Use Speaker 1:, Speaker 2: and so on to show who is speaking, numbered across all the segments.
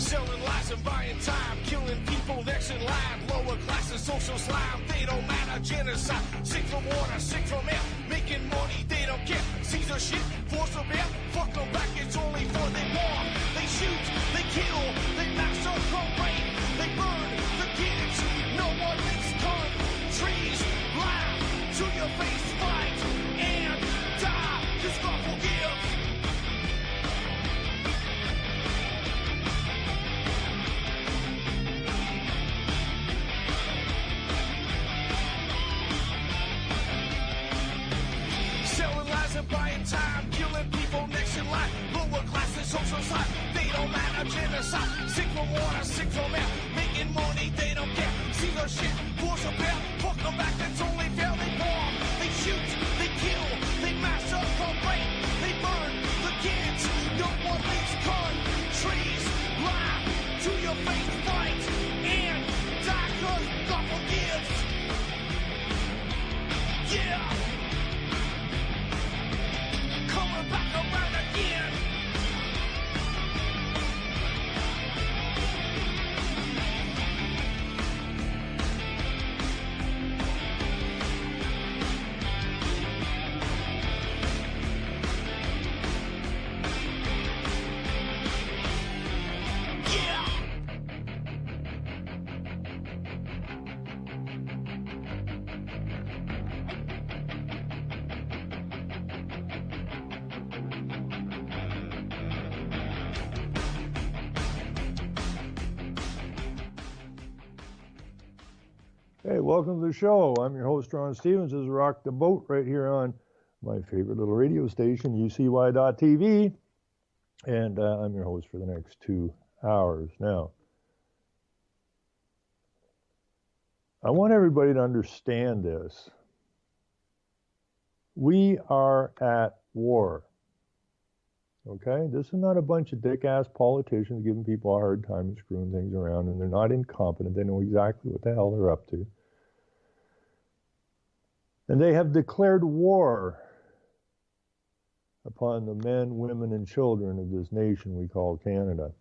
Speaker 1: Selling lies and buying time, killing people next in line. Lower classes, social slime, they don't matter. Genocide, sick from water, sick from air. Making money, they don't care. Caesar shit, force of air. Fuck them back, it's only for they war. They shoot, they kill, they massacre, rape. They burn the kids, no one makes countries. Laugh to your face, fight and die. Cause God forgives. Selling lies and buying time, killing people next in line. Lower classes, social slide, they don't matter. Genocide, sick from water, sick from air. Making money, they don't care. See their shit, force a bear. Fuck them back, that's only fair. They bomb, they shoot, they kill, they massacre, rape. They burn the kids, no one leaves countries. Lie to your face, fight and die, cause God forgives. Yeah. Coming back around again. Yeah.
Speaker 2: Hey, welcome to the show. I'm your host, Ron Stevens. This is Rock the Boat right here on my favorite little radio station, UCY.TV. And I'm your host for the next 2 hours. Now, I want everybody to understand this. We are at war. Okay? This is not a bunch of dick-ass politicians giving people a hard time and screwing things around, and they're not incompetent. They know exactly what the hell they're up to. And they have declared war upon the men, women, and children of this nation we call Canada.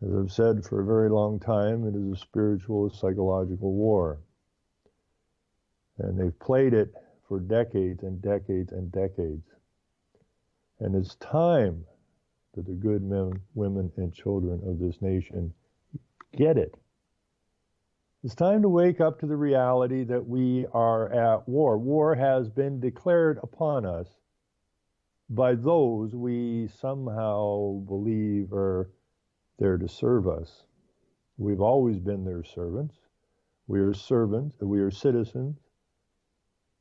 Speaker 2: As I've said for a very long time, it is a spiritual, psychological war. And they've played it for decades and decades and decades. And it's time that the good men, women, and children of this nation get it. It's time to wake up to the reality that we are at war. War has been declared upon us by those we somehow believe are there to serve us. We've always been their servants. We are servants, we are citizens,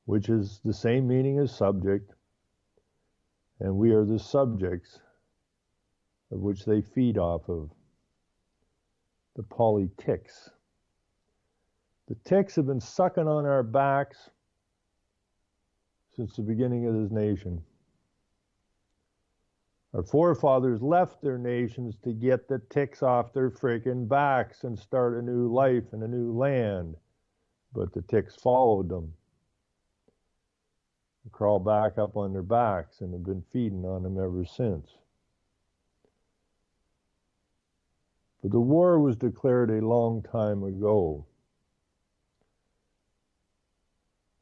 Speaker 2: which is the same meaning as subject, and we are the subjects of which they feed off of. The politics. The ticks have been sucking on our backs since the beginning of this nation. Our forefathers left their nations to get the ticks off their freaking backs and start a new life in a new land. But the ticks followed them. They crawled back up on their backs and have been feeding on them ever since. But the war was declared a long time ago.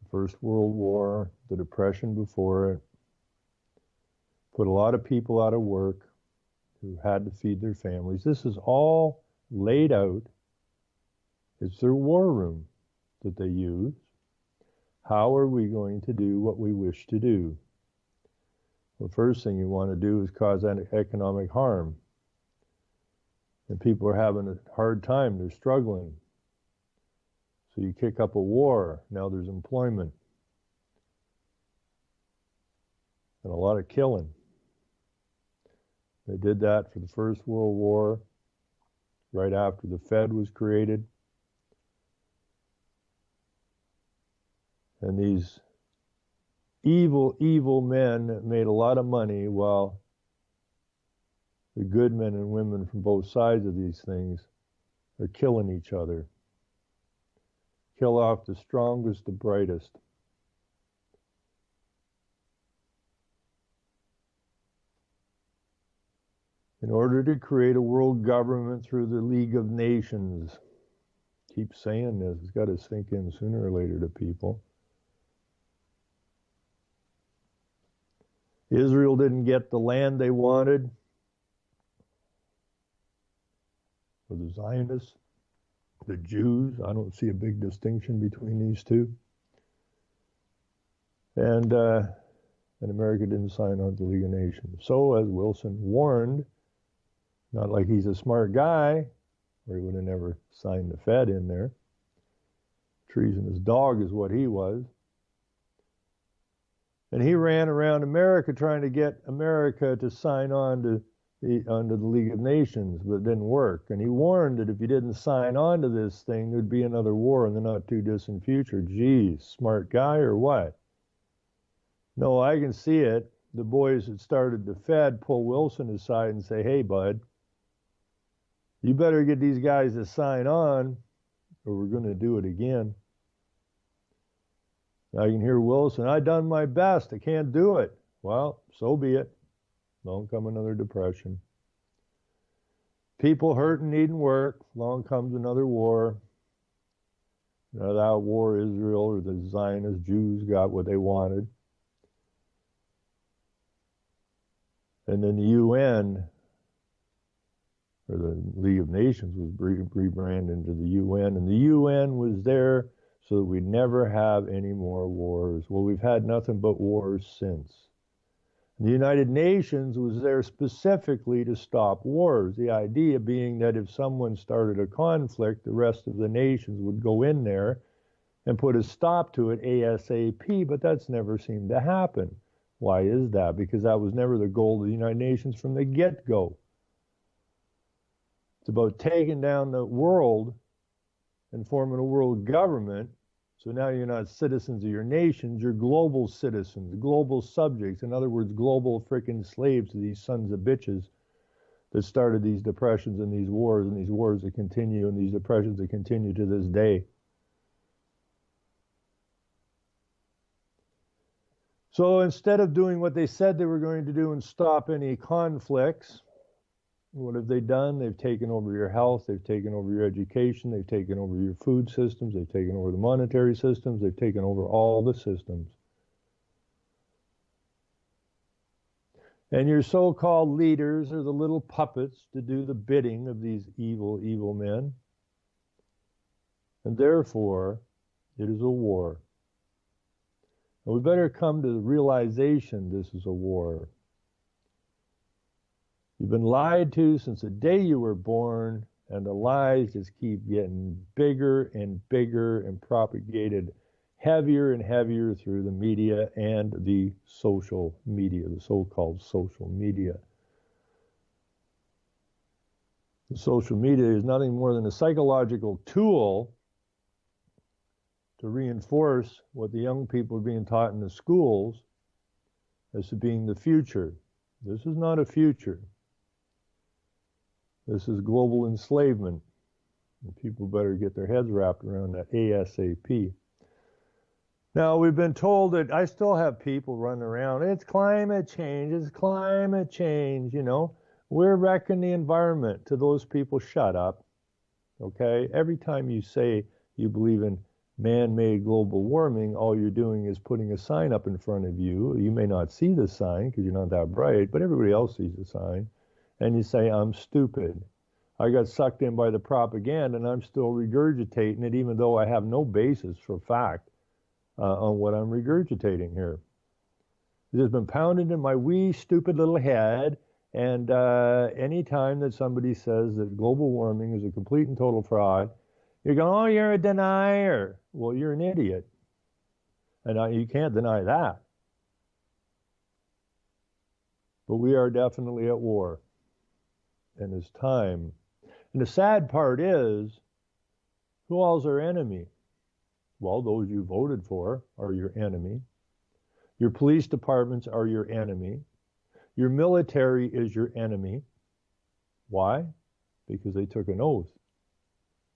Speaker 2: The First World War, the Depression before it, put a lot of people out of work who had to feed their families. This is all laid out. It's their war room that they use. How are we going to do what we wish to do? Well, the first thing you want to do is cause economic harm. And people are having a hard time. They're struggling. So you kick up a war. Now there's employment. And a lot of killing. They did that for the First World War, right after the Fed was created. And these evil, evil men made a lot of money while the good men and women from both sides of these things are killing each other. Kill off the strongest, the brightest. In order to create a world government through the League of Nations. Keep saying this. It's got to sink in sooner or later to people. Israel didn't get the land they wanted. For the Zionists, the Jews, I don't see a big distinction between these two. And America didn't sign on to the League of Nations. So, as Wilson warned, not like he's a smart guy, or he would have never signed the Fed in there. Treasonous dog is what he was. And he ran around America trying to get America to sign on to under the League of Nations, but it didn't work. And he warned that if you didn't sign on to this thing, there'd be another war in the not too distant future. Geez, smart guy or what? No, I can see it. The boys that started the Fed pull Wilson aside and say, hey, bud, you better get these guys to sign on or we're going to do it again. I can hear Wilson, I done my best. I can't do it. Well, so be it. Long come another depression. People hurt and needing work. Long comes another war. Now that war, Israel or the Zionist Jews got what they wanted. And then the UN, or the League of Nations, was rebranded into the UN. And the UN was there so that we'd never have any more wars. Well, we've had nothing but wars since. The United Nations was there specifically to stop wars. The idea being that if someone started a conflict, the rest of the nations would go in there and put a stop to it ASAP, but that's never seemed to happen. Why is that? Because that was never the goal of the United Nations from the get-go. It's about taking down the world and forming a world government. So now you're not citizens of your nations, you're global citizens, global subjects. In other words, global freaking slaves to these sons of bitches that started these depressions and these wars that continue and these depressions that continue to this day. So instead of doing what they said they were going to do and stop any conflicts, what have they done? They've taken over your health, they've taken over your education, they've taken over your food systems, they've taken over the monetary systems, they've taken over all the systems. And your so-called leaders are the little puppets to do the bidding of these evil, evil men. And therefore, it is a war. And we better come to the realization this is a war. You've been lied to since the day you were born, and the lies just keep getting bigger and bigger and propagated heavier and heavier through the media and the social media, the so-called social media. The social media is nothing more than a psychological tool to reinforce what the young people are being taught in the schools as to being the future. This is not a future. This is global enslavement. And people better get their heads wrapped around that ASAP. Now, we've been told that I still have people running around, it's climate change, you know. We're wrecking the environment. To those people, shut up, okay? Every time you say you believe in man-made global warming, all you're doing is putting a sign up in front of you. You may not see the sign because you're not that bright, but everybody else sees the sign. And you say, I'm stupid. I got sucked in by the propaganda and I'm still regurgitating it even though I have no basis for fact on what I'm regurgitating here. It has been pounded in my wee stupid little head, and any time that somebody says that global warming is a complete and total fraud, you're going, oh, you're a denier. Well, you're an idiot. And you can't deny that. But we are definitely at war. And it's time. And the sad part is, who all's our enemy? Well, those you voted for are your enemy. Your police departments are your enemy. Your military is your enemy. Why? Because they took an oath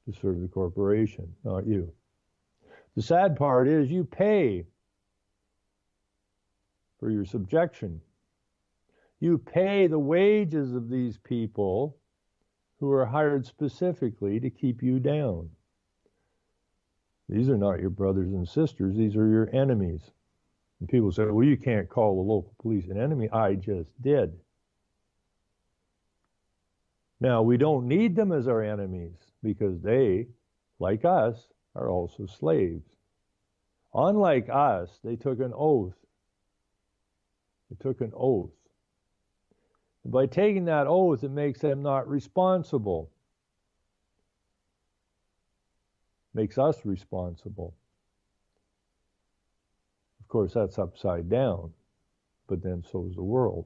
Speaker 2: to serve the corporation, not you. The sad part is you pay for your subjection. You pay the wages of these people who are hired specifically to keep you down. These are not your brothers and sisters. These are your enemies. And people say, well, you can't call the local police an enemy. I just did. Now, we don't need them as our enemies because they, like us, are also slaves. Unlike us, they took an oath. They took an oath. And by taking that oath, it makes them not responsible. Makes us responsible. Of course, that's upside down, but then so is the world.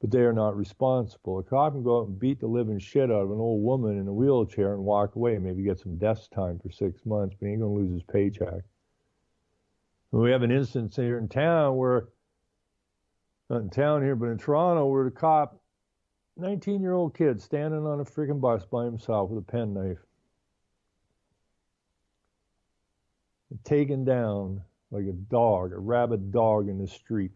Speaker 2: But they are not responsible. A cop can go out and beat the living shit out of an old woman in a wheelchair and walk away, maybe get some desk time for 6 months, but he ain't going to lose his paycheck. And we have an instance here in town where, not in town here, but in Toronto, where the cop, 19-year-old kid, standing on a freaking bus by himself with a penknife, taken down like a dog, a rabid dog in the street.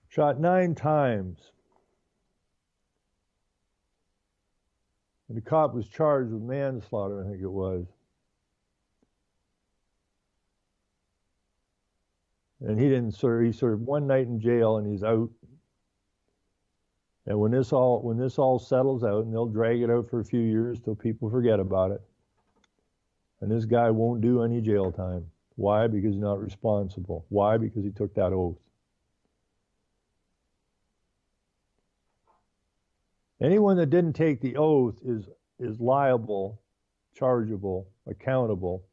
Speaker 2: Shot 9 times. And the cop was charged with manslaughter, I think it was. And he didn't serve. He served 1 night in jail, and he's out. And when this all settles out, and they'll drag it out for a few years till people forget about it, and this guy won't do any jail time. Why? Because he's not responsible. Why? Because he took that oath. Anyone that didn't take the oath is liable, chargeable, accountable.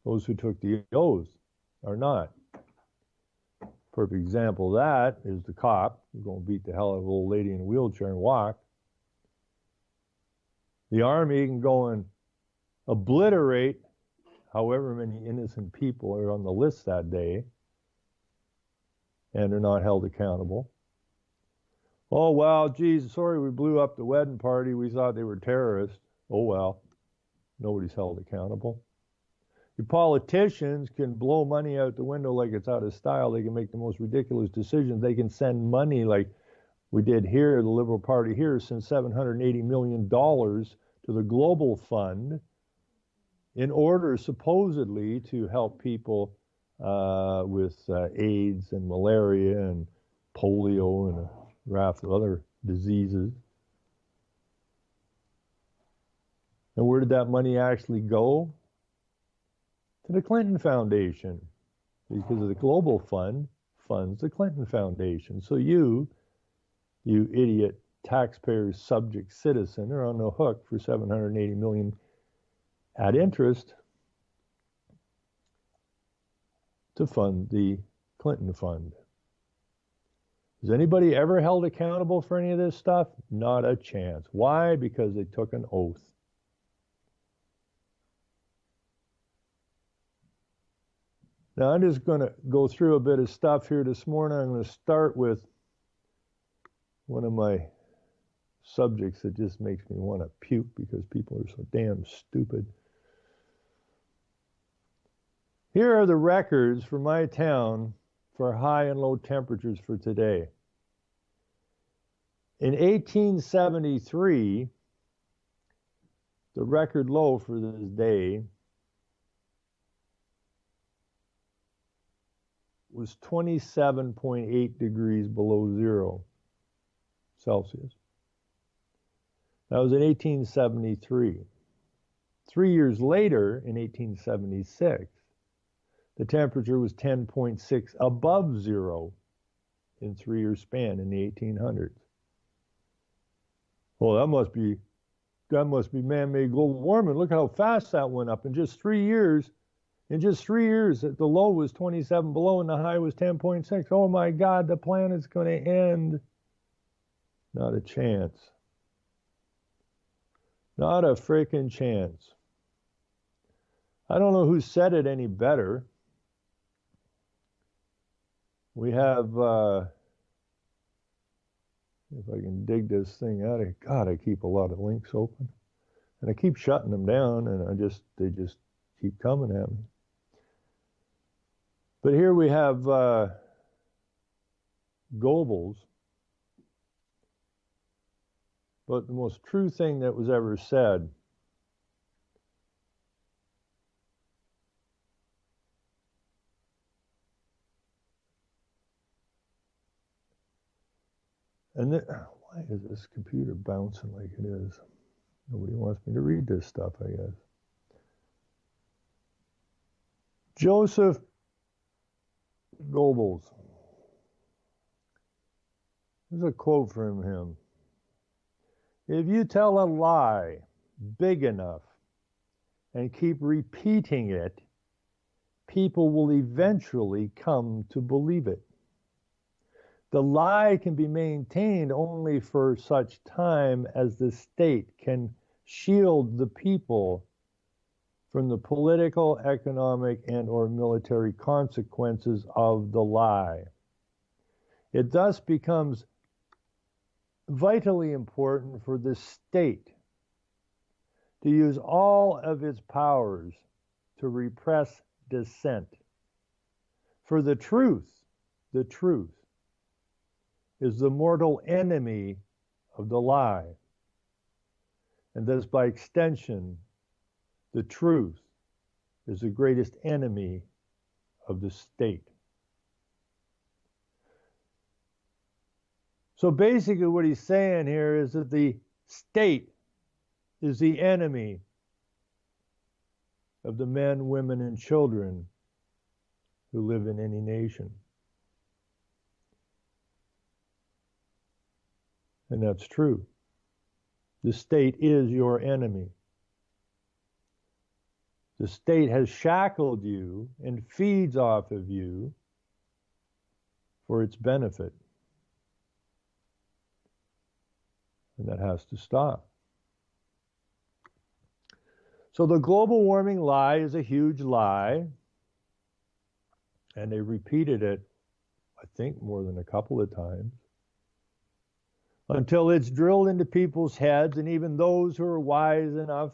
Speaker 2: Those who took the oath are not. Perfect example of that is the cop who's going to beat the hell out of an old lady in a wheelchair and walk. The army can go and obliterate however many innocent people are on the list that day, and are not held accountable. Oh, well, geez, sorry we blew up the wedding party. We thought they were terrorists. Oh, well, nobody's held accountable. Your politicians can blow money out the window like it's out of style. They can make the most ridiculous decisions. They can send money like we did here, the Liberal Party here, sent $780 million to the Global Fund in order supposedly to help people with AIDS and malaria and polio and a raft of other diseases. And where did that money actually go? To the Clinton Foundation, because the Global Fund funds the Clinton Foundation. So you idiot taxpayer subject citizen, are on the hook for $780 million at interest to fund the Clinton Fund. Is anybody ever held accountable for any of this stuff? Not a chance. Why? Because they took an oath. Now, I'm just going to go through a bit of stuff here this morning. I'm going to start with one of my subjects that just makes me want to puke because people are so damn stupid. Here are the records for my town for high and low temperatures for today. In 1873, the record low for this day was 27.8 degrees below zero Celsius. That was in 1873. 3 years later, in 1876, the temperature was 10.6 above zero in 3-year span in the 1800s. Well, that must be man-made global warming. Look how fast that went up in just 3 years. In just 3 years, the low was 27 below and the high was 10.6. Oh my God, the planet's going to end. Not a chance. Not a freaking chance. I don't know who said it any better. We have, if I can dig this thing out of, God, I keep a lot of links open. And I keep shutting them down, and they just keep coming at me. But here we have Goebbels. But the most true thing that was ever said and why is this computer bouncing like it is? Nobody wants me to read this stuff, I guess. Joseph Goebbels. There's a quote from him. If you tell a lie big enough and keep repeating it, people will eventually come to believe it. The lie can be maintained only for such time as the state can shield the people from the political, economic, and/or military consequences of the lie. It thus becomes vitally important for the state to use all of its powers to repress dissent. For the truth is the mortal enemy of the lie. And thus, by extension, the truth is the greatest enemy of the state. So basically what he's saying here is that the state is the enemy of the men, women, and children who live in any nation. And that's true. The state is your enemy. The state has shackled you and feeds off of you for its benefit. And that has to stop. So the global warming lie is a huge lie. And they repeated it, I think, more than a couple of times, until it's drilled into people's heads, and even those who are wise enough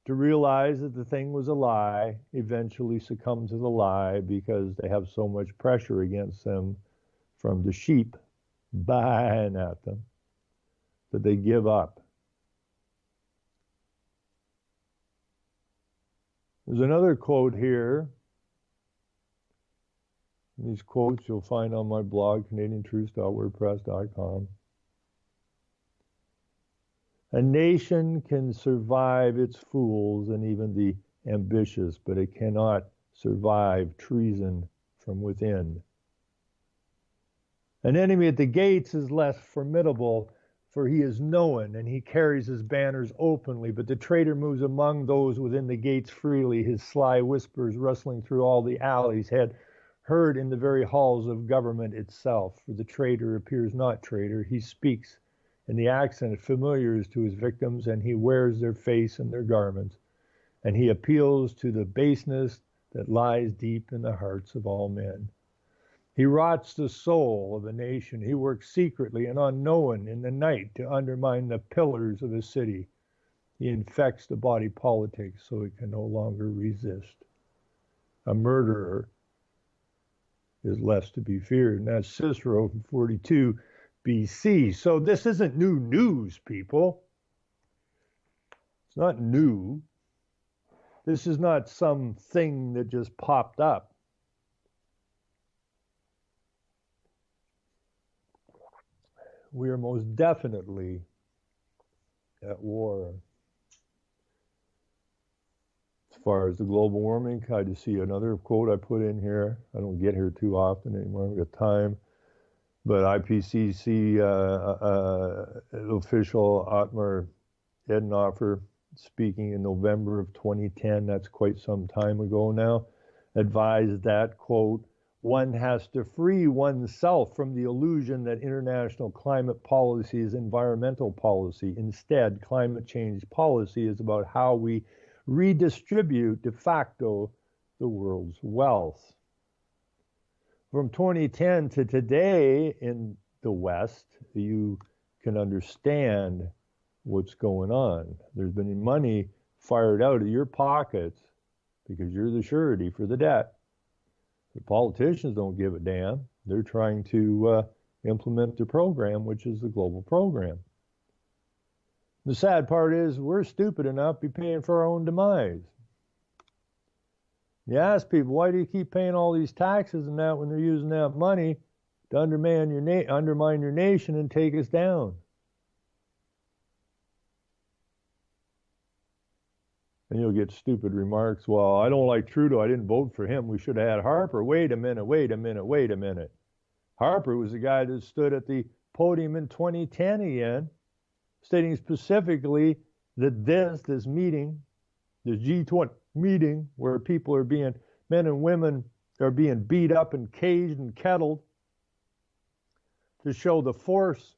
Speaker 2: to realize that the thing was a lie eventually succumb to the lie because they have so much pressure against them from the sheep buying at them that they give up. There's another quote here. These quotes you'll find on my blog, CanadianTruths.wordpress.com. A nation can survive its fools and even the ambitious, but it cannot survive treason from within. An enemy at the gates is less formidable, for he is known and he carries his banners openly, but the traitor moves among those within the gates freely, his sly whispers rustling through all the alleys, heard in the very halls of government itself. For the traitor appears not traitor, he speaks in the accent familiar to his victims, and he wears their face and their garments, and he appeals to the baseness that lies deep in the hearts of all men. He rots the soul of a nation. He works secretly and unknown in the night to undermine the pillars of a city. He infects the body politic so it can no longer resist. A murderer is less to be feared. And that's Cicero from 42 BC. So this isn't new news, people. It's not new. This is not something that just popped up. We are most definitely at war. As far as the global warming, I just see another quote I put in here. I don't get here too often anymore. I've got time. But IPCC official Otmar Edenhofer, speaking in November of 2010, that's quite some time ago now, advised that, quote, one has to free oneself from the illusion that international climate policy is environmental policy. Instead, climate change policy is about how we redistribute de facto the world's wealth. From 2010 to today in the West, you can understand what's going on. There's been money fired out of your pockets because you're the surety for the debt. The politicians don't give a damn. They're trying to implement the program, which is the global program. The sad part is we're stupid enough to be paying for our own demise. You ask people, why do you keep paying all these taxes and that when they're using that money to undermine your nation and take us down? And you'll get stupid remarks. Well, I don't like Trudeau. I didn't vote for him. We should have had Harper. Wait a minute. Harper was the guy that stood at the podium in 2010 again, stating specifically that this meeting, this G20 meeting, where men and women are being beat up and caged and kettled to show the force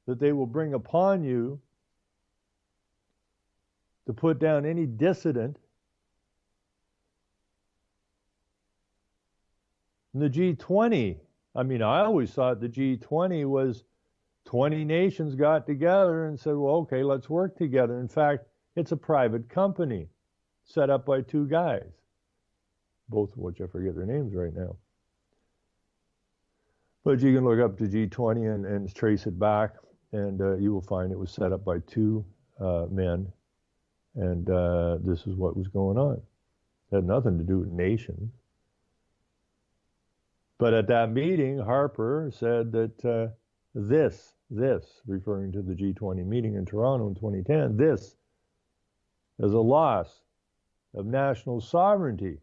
Speaker 2: that they will bring upon you to put down any dissident. And the G20, I always thought the G20 was 20 nations got together and said, well, okay, let's work together. In fact, it's a private company set up by two guys, both of which I forget their names right now. But you can look up the G20 and trace it back, and you will find it was set up by two men. And this is what was going on. It had nothing to do with nations. But at that meeting, Harper said that this, referring to the G20 meeting in Toronto in 2010, this is a loss of national sovereignty.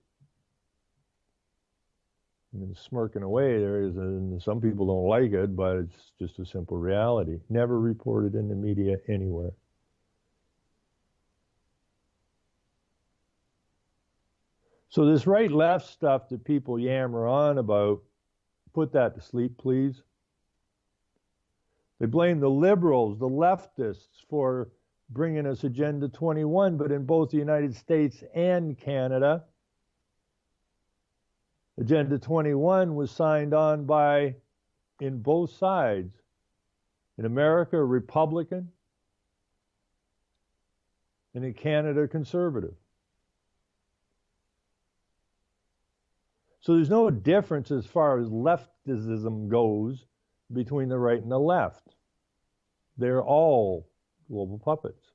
Speaker 2: And smirking away there is, and some people don't like it, but it's just a simple reality. Never reported in the media anywhere. So this right-left stuff that people yammer on about, put that to sleep, please. They blame the liberals, the leftists, for bringing us Agenda 21, but in both the United States and Canada, Agenda 21 was signed on by, in both sides. In America, a Republican, and in Canada, a Conservative. So there's no difference as far as leftism goes between the right and the left. They're all global puppets.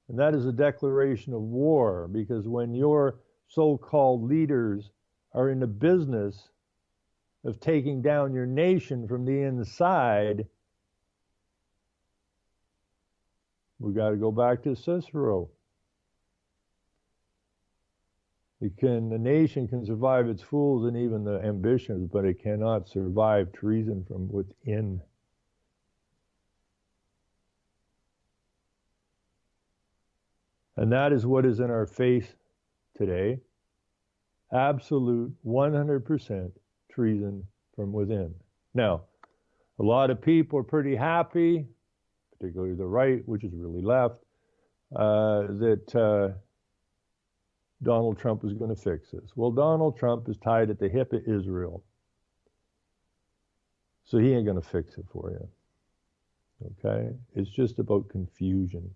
Speaker 2: And that is a declaration of war, because when your so-called leaders are in the business of taking down your nation from the inside, we got to go back to Cicero. A nation can survive its fools and even the ambitions, but it cannot survive treason from within. And that is what is in our face today. Absolute 100% treason from within. Now, a lot of people are pretty happy, particularly the right, which is really left, that Donald Trump is going to fix this. Well, Donald Trump is tied at the hip of Israel. So he ain't going to fix it for you. Okay? It's just about confusion.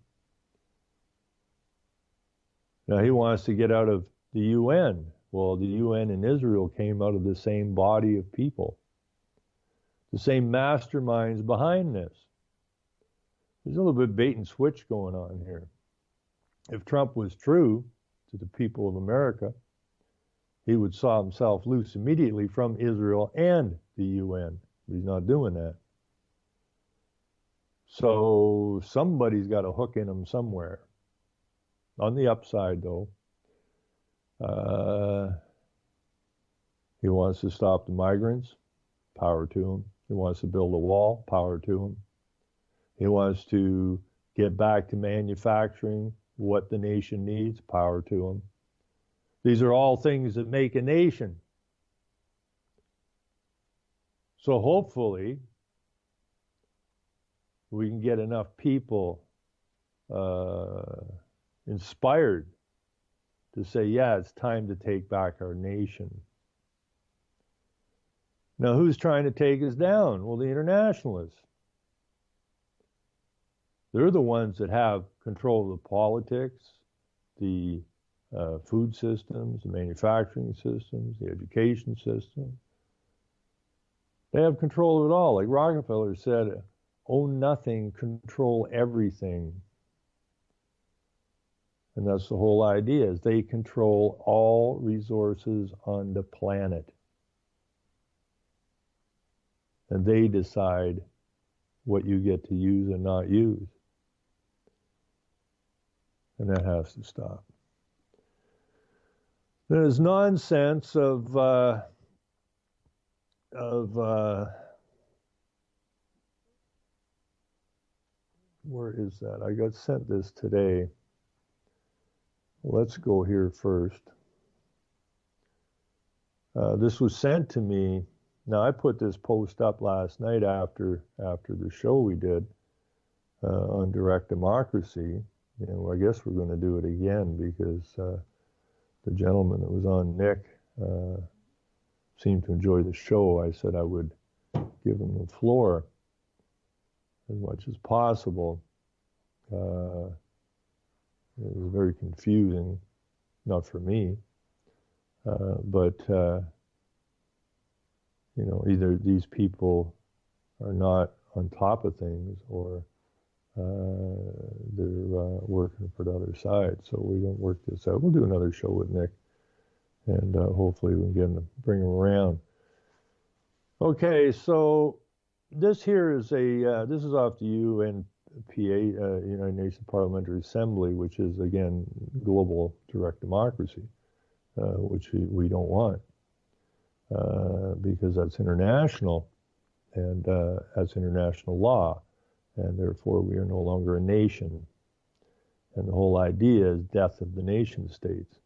Speaker 2: Now, he wants to get out of the UN. Well, the UN and Israel came out of the same body of people. The same masterminds behind this. There's a little bit of bait and switch going on here. If Trump was true to the people of America, he would saw himself loose immediately from Israel and the UN. But he's not doing that. So somebody's got a hook in him somewhere. On the upside, though, he wants to stop the migrants, power to him. He wants to build a wall, power to him. He wants to get back to manufacturing what the nation needs, power to him. These are all things that make a nation. So hopefully, we can get enough people inspired to say, yeah, it's time to take back our nation. Now, who's trying to take us down? Well, the internationalists. They're the ones that have control of the politics, the food systems, the manufacturing systems, the education system. They have control of it all. Like Rockefeller said, own nothing, control everything. And that's the whole idea, is they control all resources on the planet. And they decide what you get to use and not use. And that has to stop. There's nonsense of where is that? I got sent this today. Let's go here first. This was sent to me. Now, I put this post up last night after the show we did on direct democracy. I guess we're going to do it again because the gentleman that was on, Nick, seemed to enjoy the show. I said I would give him the floor as much as possible. It was very confusing, not for me, but either these people are not on top of things, or they're working for the other side. So we don't work this out. We'll do another show with Nick, and hopefully we can get him, bring him around. Okay, so this here is this is off the UNPA, United Nations Parliamentary Assembly, which is again global direct democracy, which we don't want because that's international, and that's international law. And therefore we are no longer a nation. And the whole idea is death of the nation states.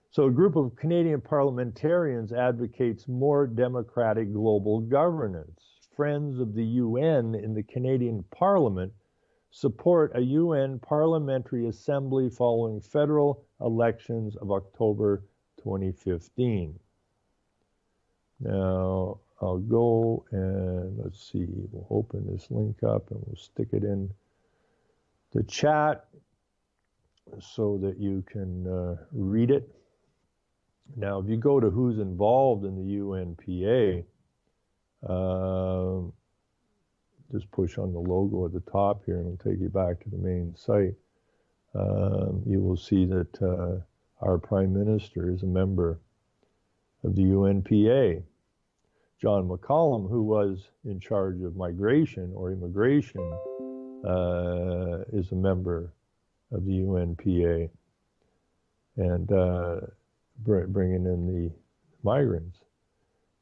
Speaker 2: So a group of Canadian parliamentarians advocates more democratic global governance. Friends of the UN in the Canadian Parliament support a UN Parliamentary Assembly following federal elections of October 2015. Now, I'll go and let's see, we'll open this link up and we'll stick it in the chat so that you can read it. Now, if you go to who's involved in the UNPA, just push on the logo at the top here and it'll take you back to the main site. You will see that our Prime Minister is a member of the UNPA. John McCallum, who was in charge of migration or immigration, is a member of the UNPA and bringing in the migrants.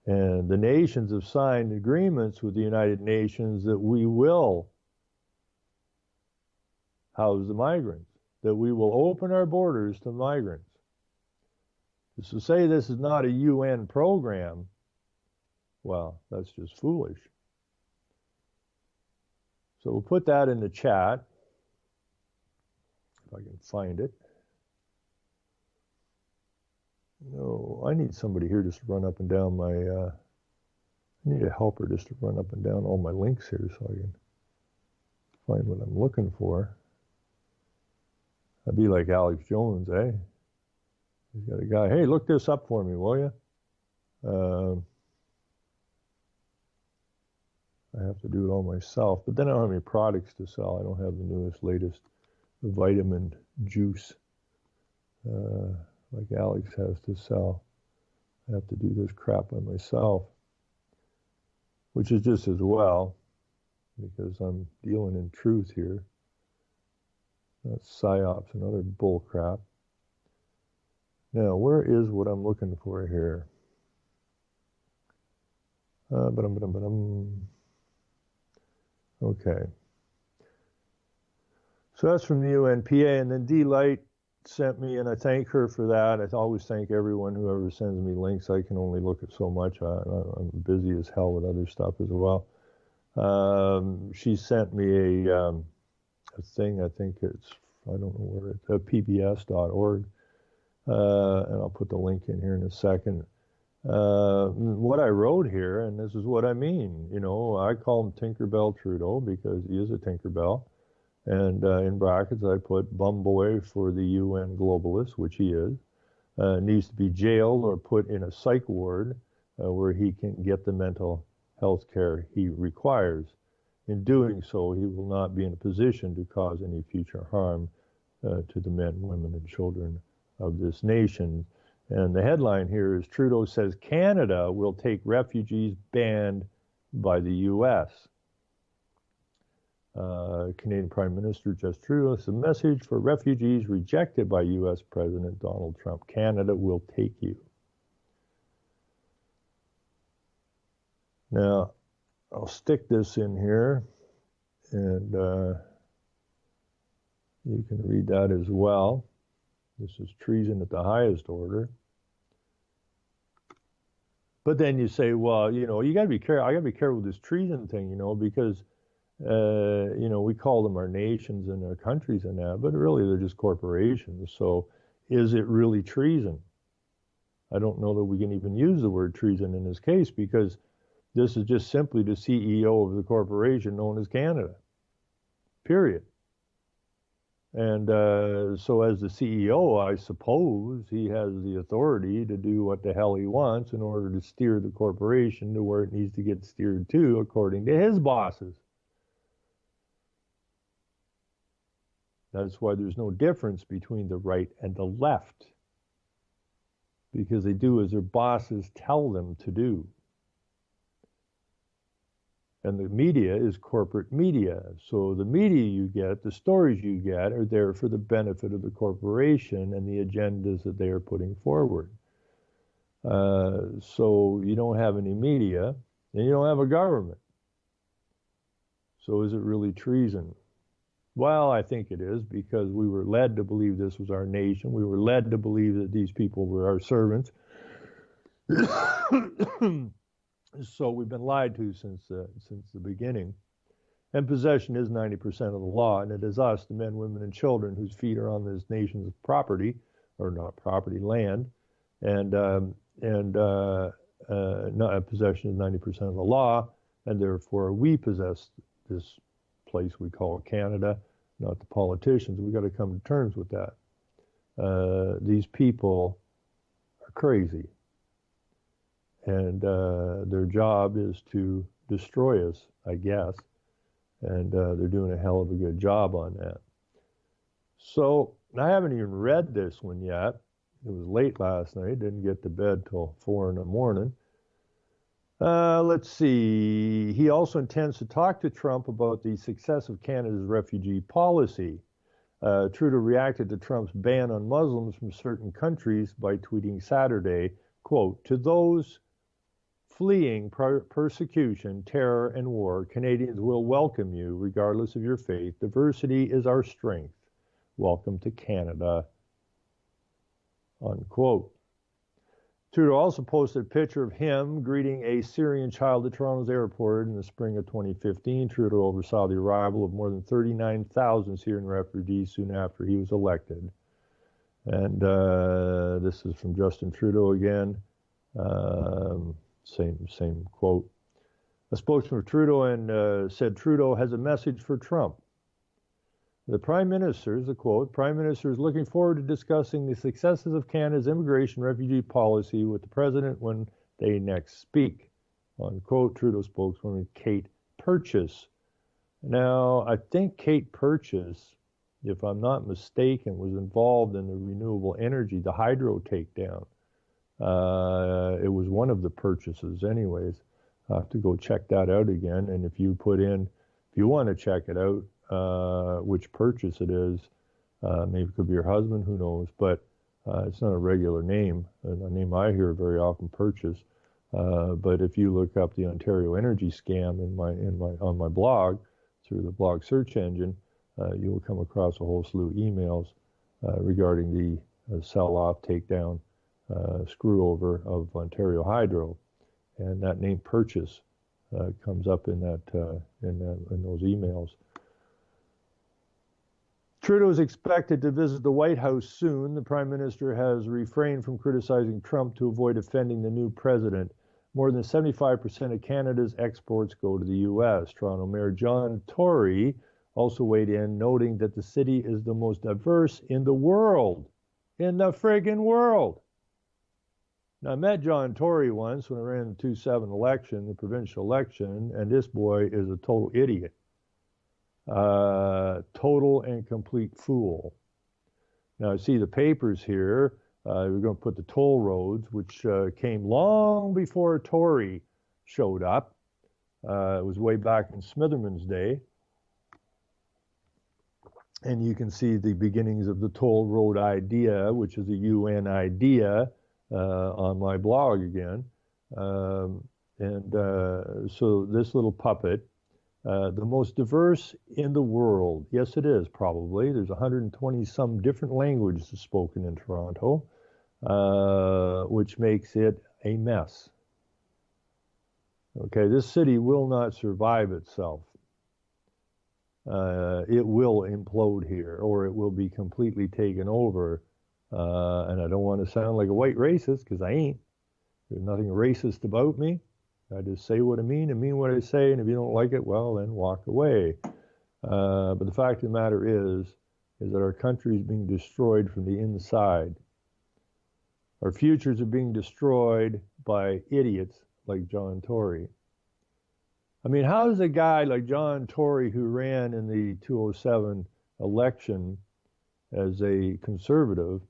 Speaker 2: And the nations have signed agreements with the United Nations that we will house the migrants, that we will open our borders to migrants. To say this is not a UN program, well, that's just foolish. So we'll put that in the chat, if I can find it. No, I need somebody here just to run up and down my, I need a helper just to run up and down all my links here so I can find what I'm looking for. I'd be like Alex Jones, eh? He's got a guy, hey, look this up for me, will you? I have to do it all myself, but then I don't have any products to sell. I don't have the newest, latest vitamin juice like Alex has to sell. I have to do this crap by myself, which is just as well, because I'm dealing in truth here. That's psyops and other bull crap. Now, where is what I'm looking for here? Okay. So that's from the UNPA, and then D-Light sent me, and I thank her for that. I always thank everyone who ever sends me links. I can only look at so much. I'm busy as hell with other stuff as well. She sent me a thing, I think it's, I don't know where it's, pbs.org, and I'll put the link in here in a second. What I wrote here, and this is what I mean, I call him Tinkerbell Trudeau because he is a Tinkerbell. And in brackets, I put bum boy for the UN globalist, which he is. Needs to be jailed or put in a psych ward where he can get the mental health care he requires. In doing so, he will not be in a position to cause any future harm to the men, women, and children of this nation. And the headline here is Trudeau says Canada will take refugees banned by the U.S. Canadian Prime Minister Justin Trudeau has a message for refugees rejected by U.S. President Donald Trump. Canada will take you. Now, I'll stick this in here, and you can read that as well. This is treason at the highest order. But then you say, well, you know, you got to be careful. I got to be careful with this treason thing, you know, because you know, we call them our nations and our countries and that, but really they're just corporations. So is it really treason? I don't know that we can even use the word treason in this case, because this is just simply the CEO of the corporation known as Canada, period. And so as the CEO, I suppose he has the authority to do what the hell he wants in order to steer the corporation to where it needs to get steered to according to his bosses. That's why there's no difference between the right and the left, because they do as their bosses tell them to do. And the media is corporate media. So the media you get, the stories you get, are there for the benefit of the corporation and the agendas that they are putting forward. So you don't have any media, and you don't have a government. So is it really treason? Well, I think it is, because we were led to believe this was our nation. We were led to believe that these people were our servants. So we've been lied to since the beginning. And possession is 90% of the law, and it is us, the men, women, and children, whose feet are on this nation's property, or not property, land. And possession is 90% of the law, and therefore we possess this place we call Canada, not the politicians. We've got to come to terms with that. These people are crazy, and their job is to destroy us, I guess, and they're doing a hell of a good job on that. So I haven't even read this one yet. It was late last night, didn't get to bed till 4 in the morning. Let's see. He also intends to talk to Trump about the success of Canada's refugee policy. Trudeau reacted to Trump's ban on Muslims from certain countries by tweeting Saturday, quote, "To those fleeing persecution, terror, and war, Canadians will welcome you regardless of your faith. Diversity is our strength. Welcome to Canada," unquote. Trudeau also posted a picture of him greeting a Syrian child at Toronto's airport in the spring of 2015. Trudeau oversaw the arrival of more than 39,000 Syrian refugees soon after he was elected. And this is from Justin Trudeau again. Same quote. A spokesman for Trudeau said Trudeau has a message for Trump. The Prime Minister, is a quote, "Prime Minister is looking forward to discussing the successes of Canada's immigration refugee policy with the President when they next speak," unquote. Trudeau spokeswoman Kate Purchase. Now, I think Kate Purchase, if I'm not mistaken, was involved in the renewable energy, the hydro takedown. It was one of the purchases anyways. I'll have to go check that out again. And if you want to check it out, which purchase it is, maybe it could be your husband, who knows, but it's not a regular name, a name I hear very often, Purchase. But if you look up the Ontario Energy scam on my blog through the blog search engine, you will come across a whole slew of emails regarding the sell-off, takedown, screw over of Ontario Hydro, and that name Purchase comes up in those emails. Trudeau is expected to visit the White House soon. The Prime Minister has refrained from criticizing Trump to avoid offending the new president. More than 75% of Canada's exports go to the U.S. Toronto Mayor John Tory also weighed in, noting that the city is the most diverse in the world. In the friggin' world. Now, I met John Tory once when I ran the 2-7 election, the provincial election, and this boy is a total idiot. Total and complete fool. Now, I see the papers here. We're going to put the toll roads, which came long before Tory showed up. It was way back in Smitherman's day. And you can see the beginnings of the toll road idea, which is a UN idea, on my blog again. So this little puppet, the most diverse in the world. Yes, it is, probably. There's 120 some different languages spoken in Toronto, which makes it a mess. Okay, this city will not survive itself. It will implode here, or it will be completely taken over. And I don't want to sound like a white racist, because I ain't. There's nothing racist about me. I just say what I mean and mean what I say, and if you don't like it, well, then walk away. But the fact of the matter is that our country is being destroyed from the inside. Our futures are being destroyed by idiots like John Tory. I mean, how does a guy like John Tory, who ran in the 2007 election as a conservative,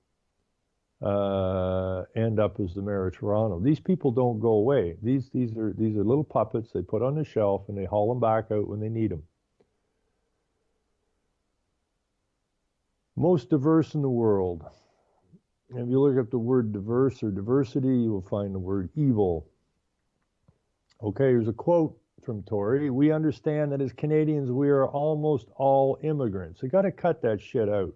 Speaker 2: end up as the mayor of Toronto? These people don't go away. These are little puppets they put on the shelf, and they haul them back out when they need them. Most diverse in the world. If you look up the word diverse or diversity, you will find the word evil. Okay, here's a quote from Tory. We understand that as Canadians, we are almost all immigrants. You got to cut that shit out.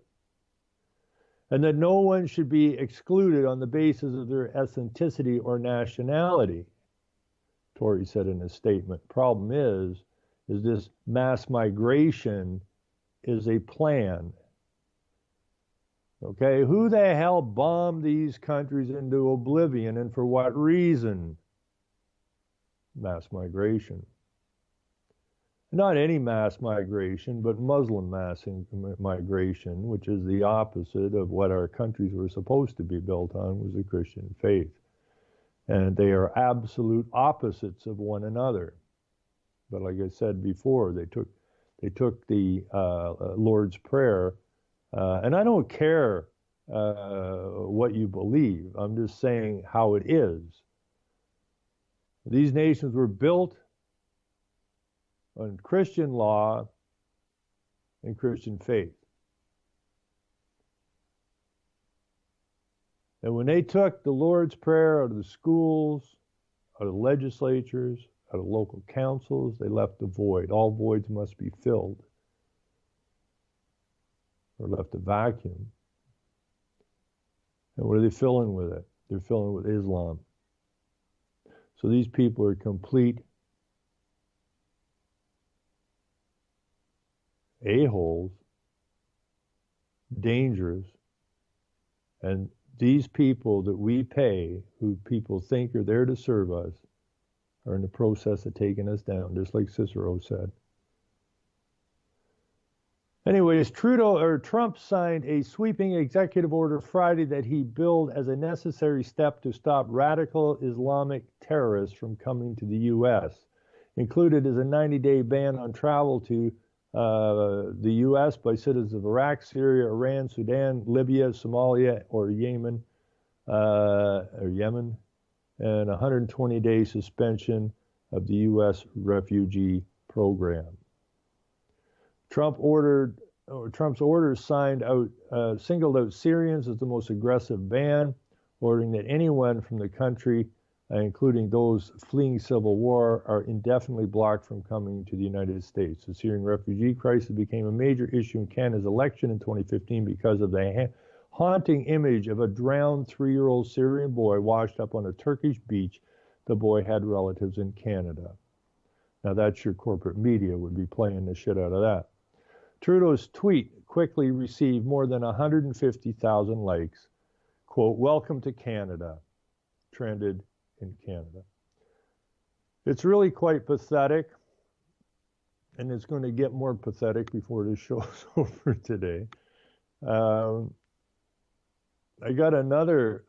Speaker 2: And that no one should be excluded on the basis of their ethnicity or nationality, Tory said in his statement. Problem is this mass migration is a plan. Okay, who the hell bombed these countries into oblivion, and for what reason? Mass migration. Not any mass migration, but Muslim mass migration, which is the opposite of what our countries were supposed to be built on, was the Christian faith. And they are absolute opposites of one another. But like I said before, they took the Lord's Prayer, and I don't care what you believe. I'm just saying how it is. These nations were built on Christian law and Christian faith. And when they took the Lord's Prayer out of the schools, out of the legislatures, out of local councils, they left a void. All voids must be filled, or left a vacuum. And what are they filling with it? They're filling with Islam. So these people are complete a-holes, dangerous, and these people that we pay, who people think are there to serve us, are in the process of taking us down, just like Cicero said. Anyways, Trump signed a sweeping executive order Friday that he billed as a necessary step to stop radical Islamic terrorists from coming to the U.S. Included is a 90-day ban on travel to the U.S. by citizens of Iraq, Syria, Iran, Sudan, Libya, Somalia, or Yemen, and a 120-day suspension of the U.S. refugee program. Trump's orders singled out Syrians as the most aggressive ban, ordering that anyone from the country, including those fleeing civil war, are indefinitely blocked from coming to the United States. The Syrian refugee crisis became a major issue in Canada's election in 2015 because of the haunting image of a drowned 3-year-old Syrian boy washed up on a Turkish beach. The boy had relatives in Canada. Now that's your corporate media would be playing the shit out of that. Trudeau's tweet quickly received more than 150,000 likes. Quote, "Welcome to Canada," trended in Canada. It's really quite pathetic. and it's going to get more pathetic before this show's over today. I got another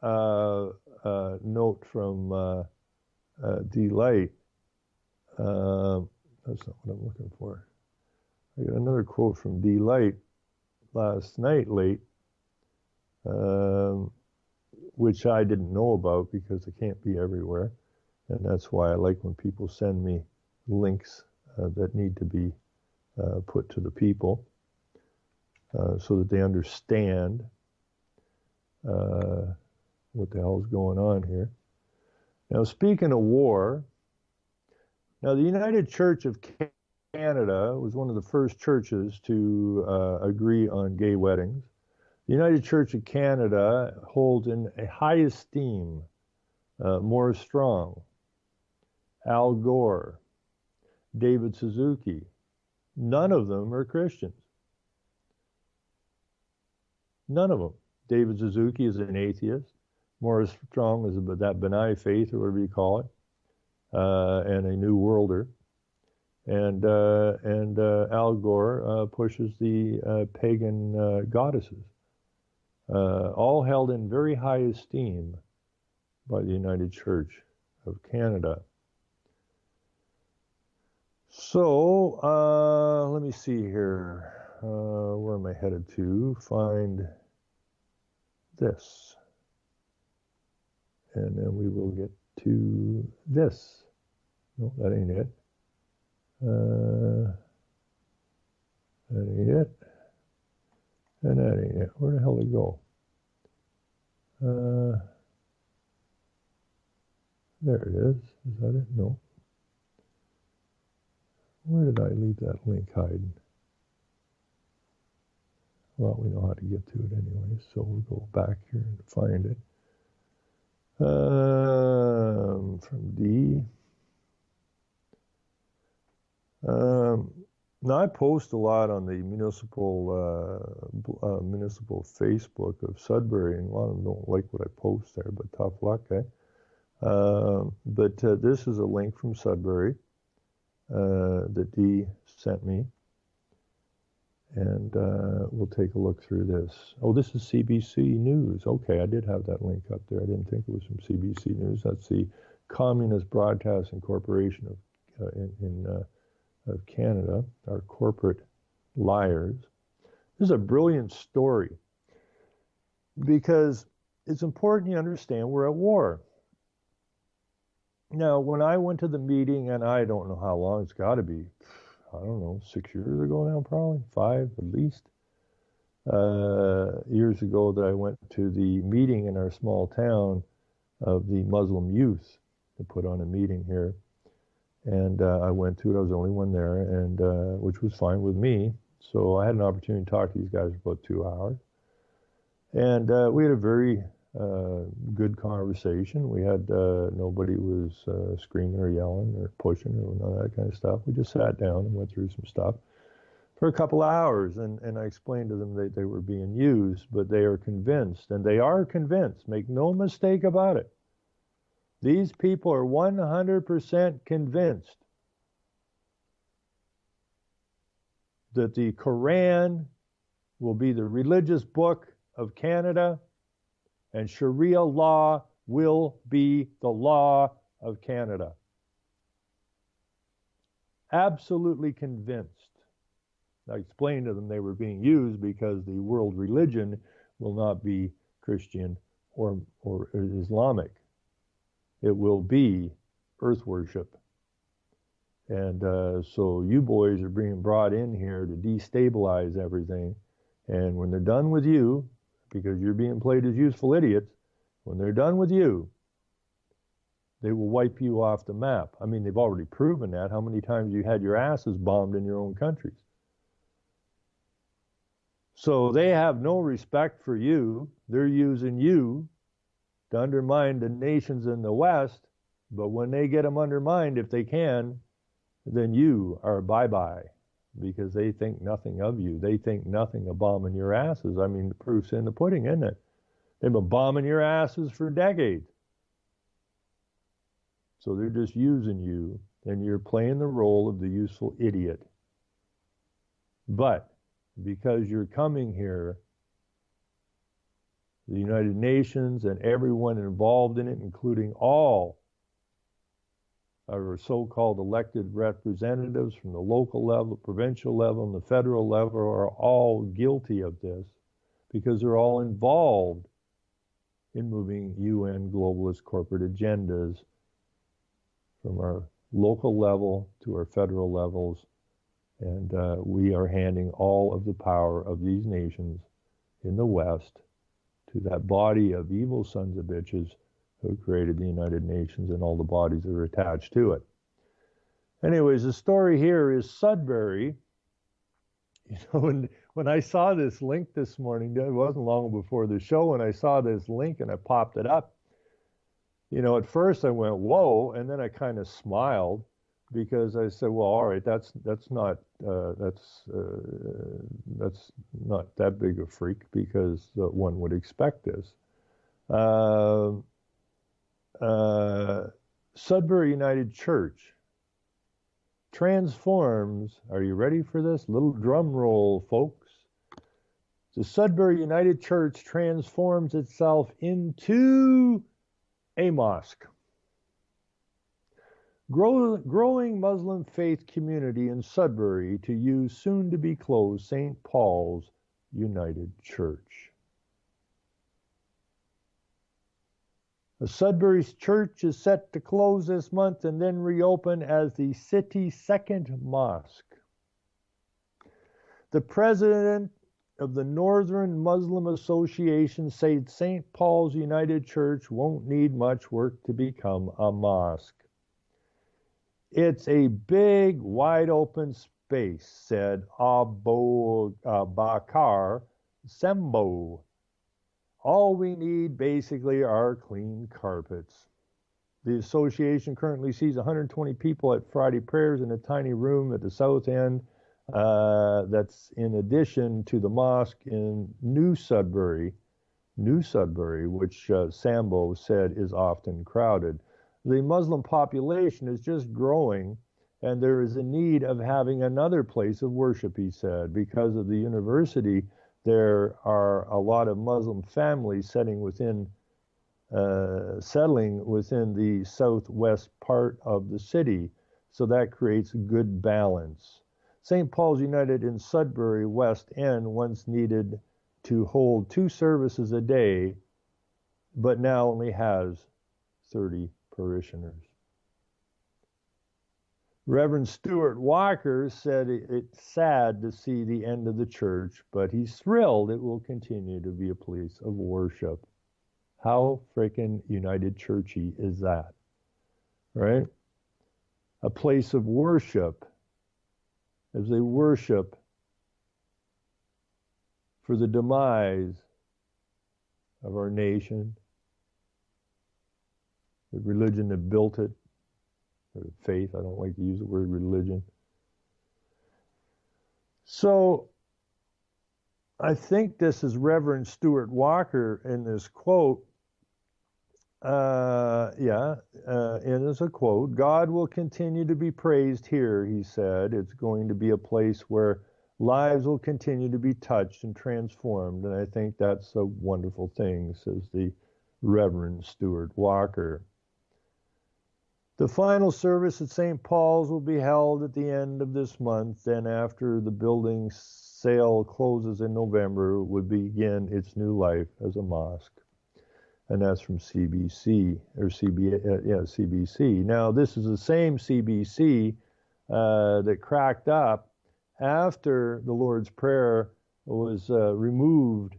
Speaker 2: note from D-Light. That's not what I'm looking for. I got another quote from D-Light last night late, which I didn't know about because it can't be everywhere. And that's why I like when people send me links that need to be put to the people so that they understand what the hell is going on here. Now, speaking of war, now the United Church of Canada was one of the first churches to agree on gay weddings. The United Church of Canada holds in a high esteem Morris Strong, Al Gore, David Suzuki. None of them are Christians. None of them. David Suzuki is an atheist. Morris Strong is that Benai faith, or whatever you call it, and a New Worlder. And Al Gore pushes the pagan goddesses, all held in very high esteem by the United Church of Canada. So let me see here. Where am I headed to? Find this. And then we will get to this. No, that ain't it. That ain't it. And that ain't it. Where the hell did it go? There it is. Is that it? No. Where did I leave that link hiding? Well, we know how to get to it anyway, so we'll go back here and find it. From D. Now I post a lot on the municipal Facebook of Sudbury, and a lot of them don't like what I post there, but tough luck, eh? But this is a link from Sudbury that Dee sent me, and we'll take a look through this. Oh, this is CBC News. Okay, I did have that link up there. I didn't think it was from CBC News. That's the Communist Broadcasting Corporation of Canada, our corporate liars. This is a brilliant story because it's important you understand we're at war. Now, when I went to the meeting, and I don't know how long, it's got to be, I don't know, 6 years ago now, probably 5 at least, years ago that I went to the meeting in our small town of the Muslim youth. They put on a meeting here. And I went to it. I was the only one there, and which was fine with me. So I had an opportunity to talk to these guys for about 2 hours. And we had a very good conversation. We had, nobody was screaming or yelling or pushing or none of that kind of stuff. We just sat down and went through some stuff for a couple of hours. And I explained to them that they were being used, but they are convinced, and they are convinced, make no mistake about it. These people are 100% convinced that the Quran will be the religious book of Canada and Sharia law will be the law of Canada. Absolutely convinced. I explained to them they were being used because the world religion will not be Christian or Islamic. It will be earth worship. And so you boys are being brought in here to destabilize everything. And when they're done with you, because you're being played as useful idiots, when they're done with you, they will wipe you off the map. I mean, they've already proven that. How many times you had your asses bombed in your own countries? So they have no respect for you. They're using you to undermine the nations in the West, but when they get them undermined, if they can, then you are bye-bye, because they think nothing of you. They think nothing of bombing your asses. I mean, the proof's in the pudding, isn't it? They've been bombing your asses for decades. So they're just using you, and you're playing the role of the useful idiot. But because you're coming here, the United Nations and everyone involved in it, including all our so-called elected representatives from the local level, provincial level, and the federal level, are all guilty of this because they're all involved in moving UN globalist corporate agendas from our local level to our federal levels. And we are handing all of the power of these nations in the West to that body of evil sons of bitches who created the United Nations and all the bodies that are attached to it. Anyways, the story here is Sudbury. You know, when I saw this link this morning, it wasn't long before the show, and I saw this link and I popped it up. You know, at first I went, whoa, and then I kind of smiled because I said, well, all right, that's not that big a freak because one would expect this. Sudbury United Church transforms, are you ready for this? Little drum roll, folks. The Sudbury United Church transforms itself into a mosque. Growing Muslim faith community in Sudbury to use soon-to-be closed St. Paul's United Church. The Sudbury Church is set to close this month and then reopen as the city's second mosque. The president of the Northern Muslim Association said St. Paul's United Church won't need much work to become a mosque. It's a big, wide-open space, said Abu Bakar Sembo. All we need basically are clean carpets. The association currently sees 120 people at Friday prayers in a tiny room at the south end. That's in addition to the mosque in New Sudbury, which Sambo said is often crowded. The Muslim population is just growing, and there is a need of having another place of worship, he said. Because of the university, there are a lot of Muslim families settling within the southwest part of the city, so that creates a good balance. St. Paul's United in Sudbury West End once needed to hold 2 services a day, but now only has 30 parishioners. Reverend Stuart Walker said it's sad to see the end of the church, but he's thrilled it will continue to be a place of worship. How freaking United Churchy is that? Right? A place of worship as they worship for the demise of our nation, the religion that built it, or faith. I don't like to use the word religion. So I think this is Reverend Stuart Walker in this quote. And as a quote, God will continue to be praised here, he said. It's going to be a place where lives will continue to be touched and transformed. And I think that's a wonderful thing, says the Reverend Stuart Walker. The final service at St. Paul's will be held at the end of this month. Then after the building sale closes in November, it would begin its new life as a mosque. And that's from CBC. Now, this is the same CBC that cracked up after the Lord's Prayer was removed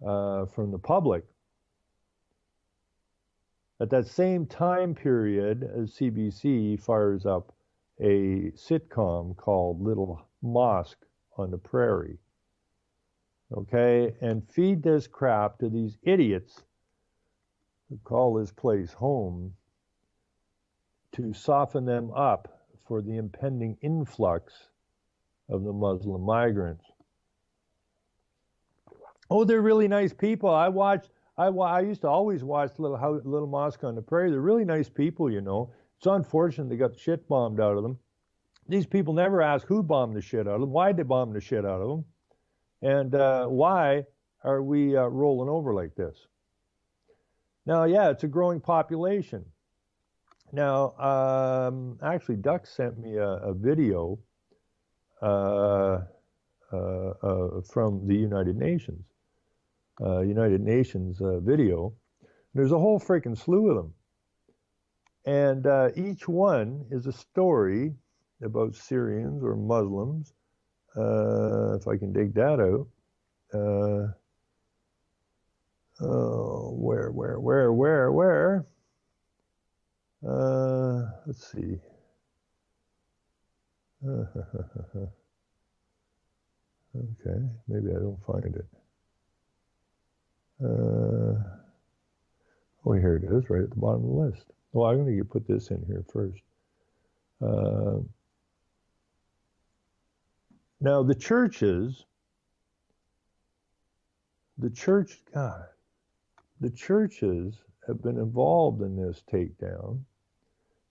Speaker 2: from the public. At that same time period, as CBC fires up a sitcom called Little Mosque on the Prairie. Okay? And feed this crap to these idiots who call this place home to soften them up for the impending influx of the Muslim migrants. Oh, they're really nice people. I used to always watch Little Mosque on the Prairie. They're really nice people, you know. It's unfortunate they got the shit bombed out of them. These people never ask who bombed the shit out of them, why they bombed the shit out of them, and why are we rolling over like this? Now, yeah, it's a growing population. Now, actually, Duck sent me a video from the United Nations. Video. There's a whole freaking slew of them. And each one is a story about Syrians or Muslims, if I can dig that out. Where? Let's see. Okay, maybe I don't find it. Oh, here it is, right at the bottom of the list. Well, I'm going to put this in here first. Now, the churches have been involved in this takedown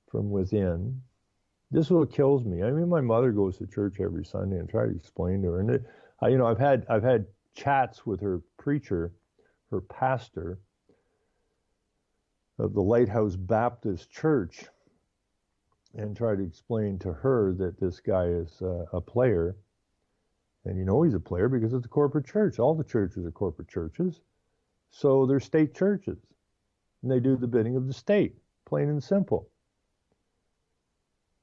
Speaker 2: from within. This is what kills me. I mean, my mother goes to church every Sunday and try to explain to her. And I've had chats with her preacher, her pastor of the Lighthouse Baptist Church, and try to explain to her that this guy is a player. And he's a player because it's a corporate church. All the churches are corporate churches. So they're state churches. And they do the bidding of the state, plain and simple.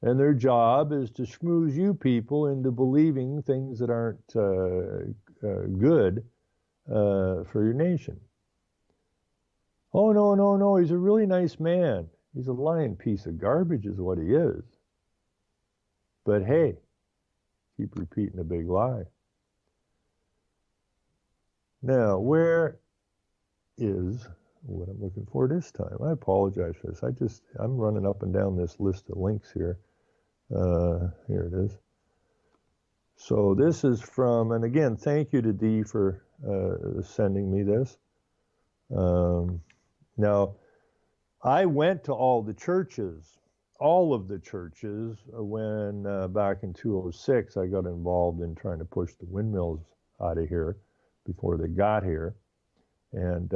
Speaker 2: And their job is to schmooze you people into believing things that aren't good for your nation. Oh, no, he's a really nice man. He's a lying piece of garbage is what he is. But hey, keep repeating a big lie. Now, where is what I'm looking for this time? I apologize for this. I'm running up and down this list of links here. Here it is. So this is from, and again, thank you to Dee for sending me this. Now, I went to all of the churches, when back in 2006, I got involved in trying to push the windmills out of here before they got here. And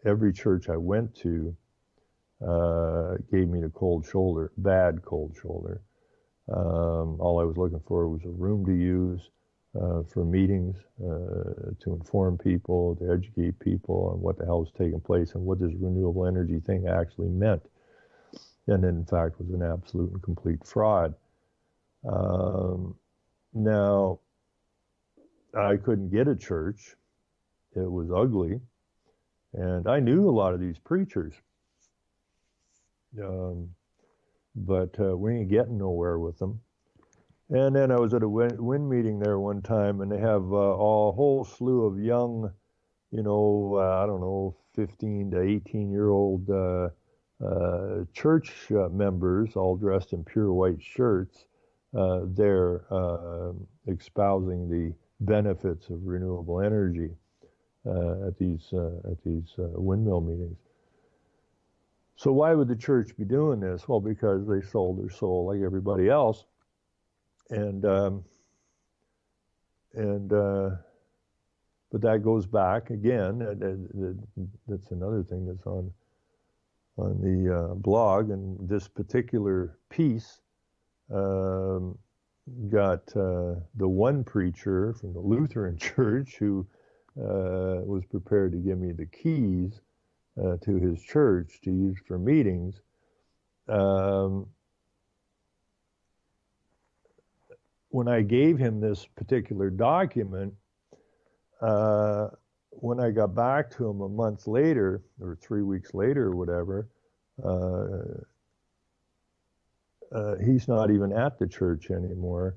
Speaker 2: every church I went to gave me the cold shoulder, bad cold shoulder. All I was looking for was a room to use for meetings, to inform people, to educate people on what the hell is taking place and what this renewable energy thing actually meant. And in fact was an absolute and complete fraud. Now, I couldn't get a church. It was ugly. And I knew a lot of these preachers. But we ain't getting nowhere with them. And then I was at a wind meeting there one time, and they have a whole slew of young, I don't know, 15 to 18-year-old church members, all dressed in pure white shirts. They're espousing the benefits of renewable energy at these windmill meetings. So why would the church be doing this? Well, because they sold their soul like everybody else. But that goes back again. That's another thing that's on the blog. And this particular piece got the one preacher from the Lutheran Church who was prepared to give me the keys to his church to use for meetings. When I gave him this particular document, when I got back to him a month later, or 3 weeks later or whatever, he's not even at the church anymore.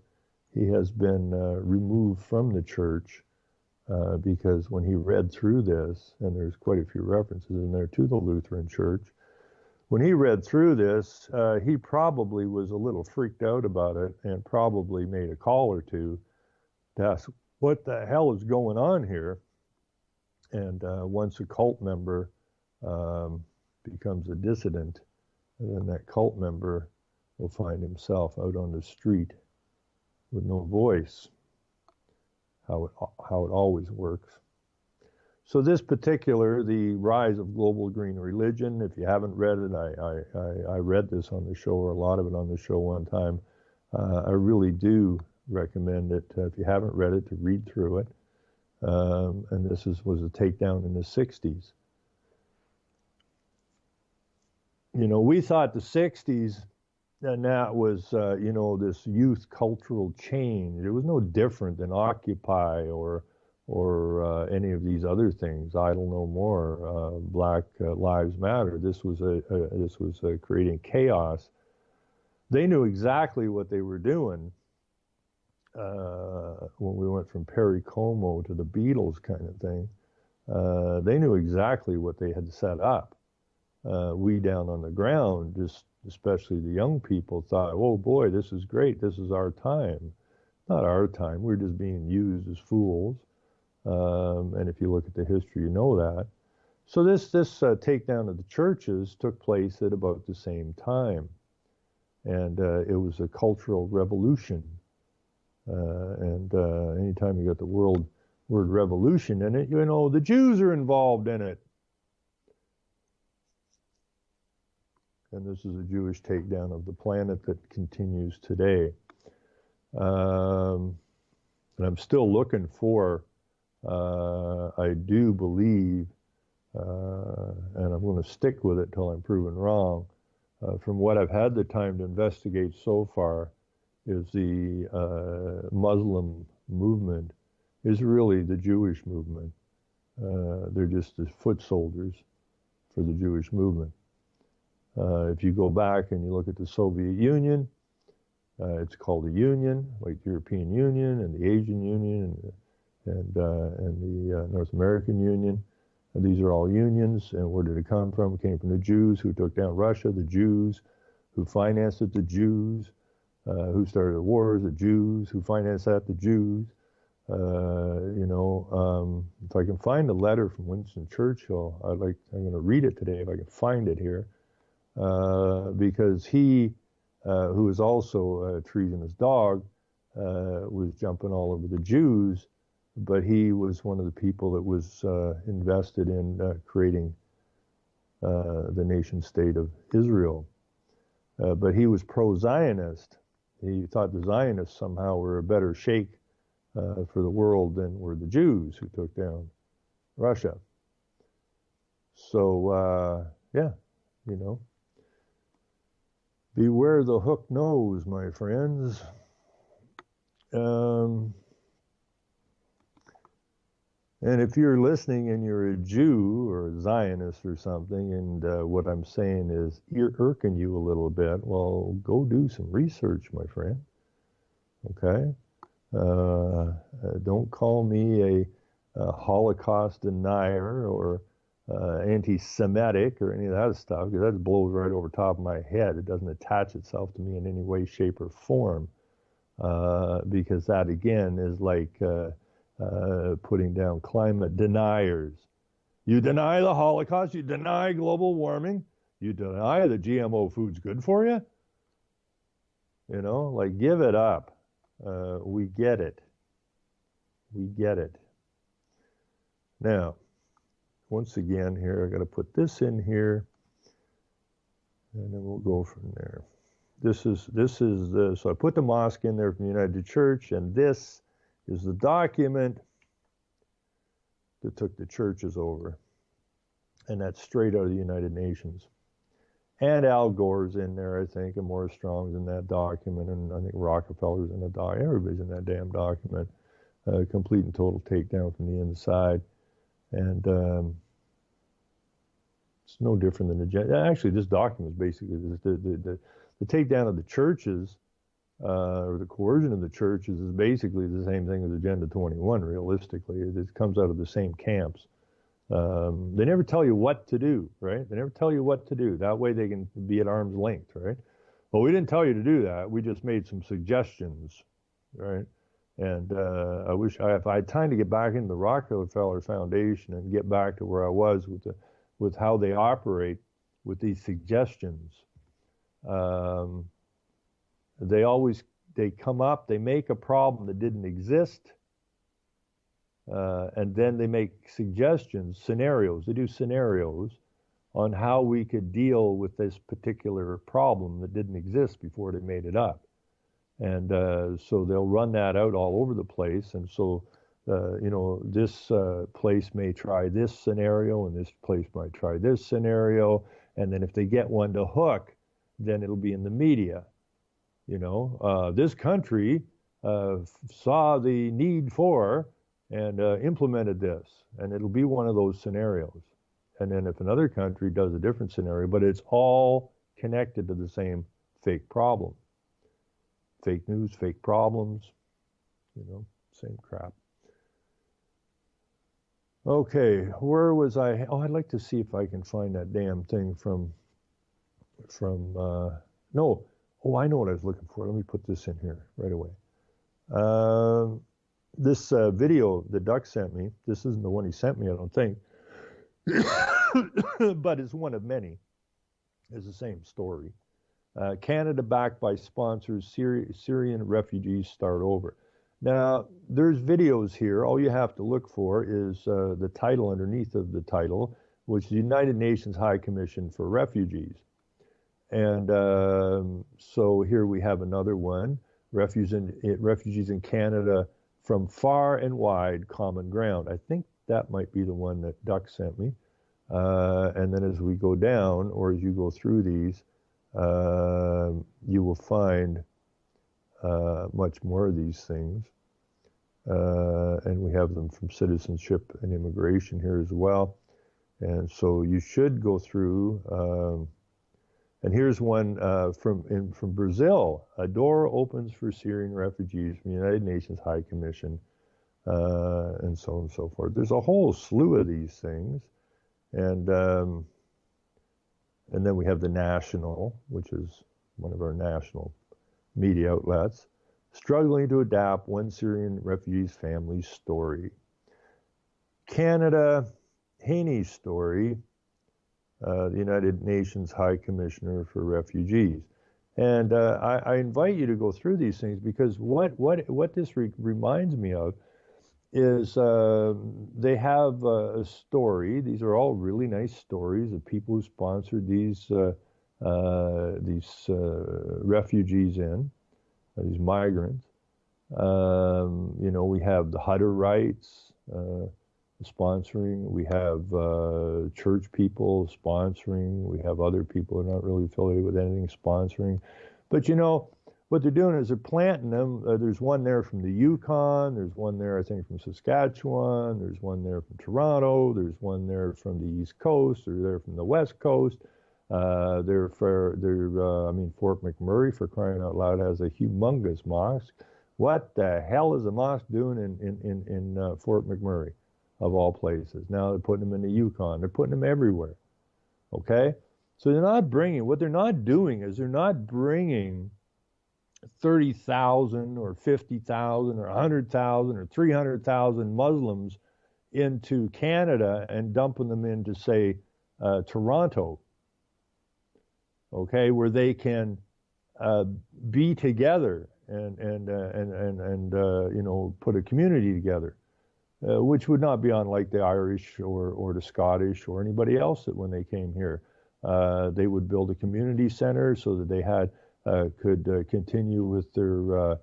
Speaker 2: He has been removed from the church because when he read through this, and there's quite a few references in there to the Lutheran Church, when he read through this, he probably was a little freaked out about it and probably made a call or two to ask, what the hell is going on here? And once a cult member becomes a dissident, then that cult member will find himself out on the street with no voice, how it always works. So this particular, The Rise of Global Green Religion, if you haven't read it, I read this on the show, or a lot of it on the show one time. I really do recommend it, if you haven't read it, to read through it. And this was a takedown in the 60s. You know, we thought the 60s, and that was, you know, this youth cultural change. It was no different than Occupy or any of these other things. Idle No More, Black Lives Matter. This was creating chaos. They knew exactly what they were doing when we went from Perry Como to the Beatles kind of thing. They knew exactly what they had set up. We down on the ground, just especially the young people, thought, oh boy, this is great. This is our time. Not our time. We're just being used as fools. And if you look at the history, you know that. So this takedown of the churches took place at about the same time. And it was a cultural revolution. And anytime you got the word revolution in it, you know, the Jews are involved in it. And this is a Jewish takedown of the planet that continues today. And I'm still looking for, I do believe, and I'm going to stick with it till I'm proven wrong, from what I've had the time to investigate so far, is the Muslim movement is really the Jewish movement. They're just the foot soldiers for the Jewish movement. If you go back and you look at the Soviet Union, it's called a union, like the European Union and the Asian Union and the North American Union. And these are all unions. And where did it come from? It came from the Jews who took down Russia, the Jews who financed it, the Jews who started the wars, the Jews who financed that, the Jews. You know, if I can find a letter from Winston Churchill, I'm going to read it today if I can find it here. Because he, who is also a treasonous dog, was jumping all over the Jews, but he was one of the people that was invested in creating the nation state of Israel. But he was pro-Zionist. He thought the Zionists somehow were a better shake for the world than were the Jews who took down Russia. So, yeah, you know. Beware the hook nose, my friends. And if you're listening and you're a Jew or a Zionist or something, and what I'm saying is irking you a little bit, well, go do some research, my friend. Okay? Don't call me a Holocaust denier or anti-Semitic or any of that stuff, because that blows right over top of my head. It doesn't attach itself to me in any way, shape, or form, because that, again, is like putting down climate deniers. You deny the Holocaust, you deny global warming, you deny that GMO food's good for you. You know, like, give it up. We get it. We get it. Now, once again here, I got to put this in here, and then we'll go from there. So I put the mosque in there from the United Church, and this is the document that took the churches over. And that's straight out of the United Nations. And Al Gore's in there, I think, and Morris Strong's in that document, and I think Rockefeller's in the document. Everybody's in that damn document. Complete and total takedown from the inside. And it's no different than actually, this document is basically the takedown of the churches, or the coercion of the churches, is basically the same thing as Agenda 21, realistically. It comes out of the same camps. They never tell you what to do, right? They never tell you what to do. That way they can be at arm's length, right? Well, we didn't tell you to do that. We just made some suggestions, right? And I wish if I had time to get back into the Rockefeller Foundation and get back to where I was with how they operate with these suggestions. they come up, they make a problem that didn't exist, and then they make suggestions, scenarios. They do scenarios on how we could deal with this particular problem that didn't exist before they made it up. And so they'll run that out all over the place. And so, this place may try this scenario, and this place might try this scenario. And then if they get one to hook, then it'll be in the media. This country saw the need for and implemented this, and it'll be one of those scenarios. And then if another country does a different scenario, but it's all connected to the same fake problem. Fake news, fake problems, same crap. Okay, where was I? Oh, I'd like to see if I can find that damn thing no. Oh, I know what I was looking for. Let me put this in here right away. This video that Duck sent me, this isn't the one he sent me, I don't think. But it's one of many. It's the same story. Canada backed by sponsors, Syrian refugees start over. Now, there's videos here. All you have to look for is the title underneath of the title, which is the United Nations High Commission for Refugees. And so here we have another one, refugees in Canada from far and wide, common ground. I think that might be the one that Duck sent me. And then as we go down, or as you go through these, you will find much more of these things. And we have them from Citizenship and Immigration here as well. And so you should go through. And here's one from Brazil. A door opens for Syrian refugees from the United Nations High Commission, and so on and so forth. There's a whole slew of these things. And then we have the National, which is one of our national media outlets, struggling to adapt one Syrian refugee's family's story. Canada, Haney's story, the United Nations High Commissioner for Refugees. And I invite you to go through these things, because what this reminds me of is they have a story. These are all really nice stories of people who sponsored these refugees these migrants. We have the Hutter rights sponsoring. We have church people sponsoring. We have other people who are not really affiliated with anything sponsoring. But what they're doing is they're planting them. There's one there from the Yukon. There's one there, I think, from Saskatchewan. There's one there from Toronto. There's one there from the East Coast. They're there from the West Coast. Fort McMurray, for crying out loud, has a humongous mosque. What the hell is a mosque doing in Fort McMurray, of all places? Now they're putting them in the Yukon. They're putting them everywhere. Okay? So what they're not doing is they're not bringing 30,000 or 50,000 or 100,000 or 300,000 Muslims into Canada and dumping them into, say, Toronto, okay, where they can be together and put a community together, which would not be unlike the Irish or the Scottish or anybody else that when they came here. They would build a community center so that they could continue with their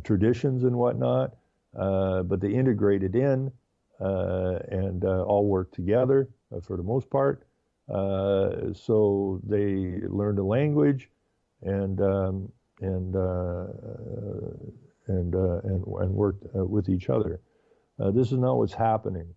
Speaker 2: traditions and whatnot, but they integrated in and all worked together for the most part. So they learned a language and worked with each other. This is not what's happening.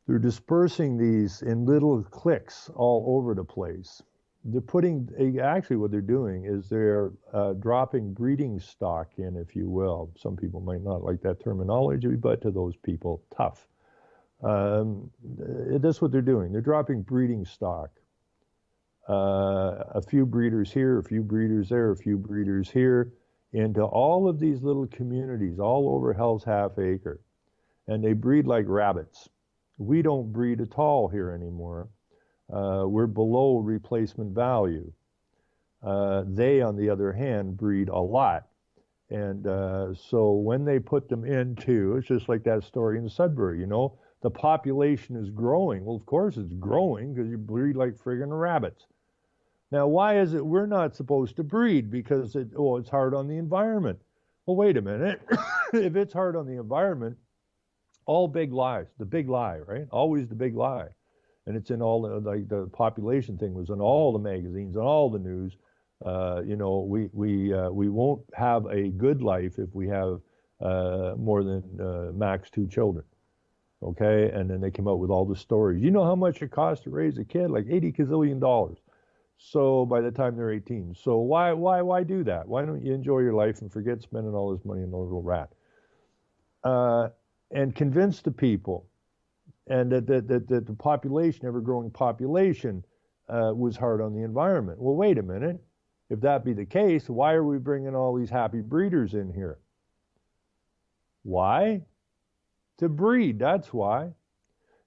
Speaker 2: They're dispersing these in little cliques all over the place. Actually what they're doing is they're dropping breeding stock in, if you will. Some people might not like that terminology, but to those people, tough. That's what they're doing. They're dropping breeding stock. A few breeders here, a few breeders there, a few breeders here, into all of these little communities all over Hell's Half Acre. And they breed like rabbits. We don't breed at all here anymore. We're below replacement value. They, on the other hand, breed a lot. And so when they put them into, it's just like that story in Sudbury, the population is growing. Well, of course it's growing because you breed like friggin' rabbits. Now, why is it we're not supposed to breed? Because it's hard on the environment. Well, wait a minute. If it's hard on the environment, all big lies, the big lie, right? Always the big lie. And it's in all the population thing was in all the magazines, and all the news. We won't have a good life if we have more than max 2 children. Okay, and then they came out with all the stories. You know how much it costs to raise a kid? Like $80 gazillion. So by the time they're 18, so why do that? Why don't you enjoy your life and forget spending all this money on a little rat? And convince the people, and that the population, ever-growing population, was hard on the environment. Well, wait a minute. If that be the case, why are we bringing all these happy breeders in here? Why? To breed, that's why.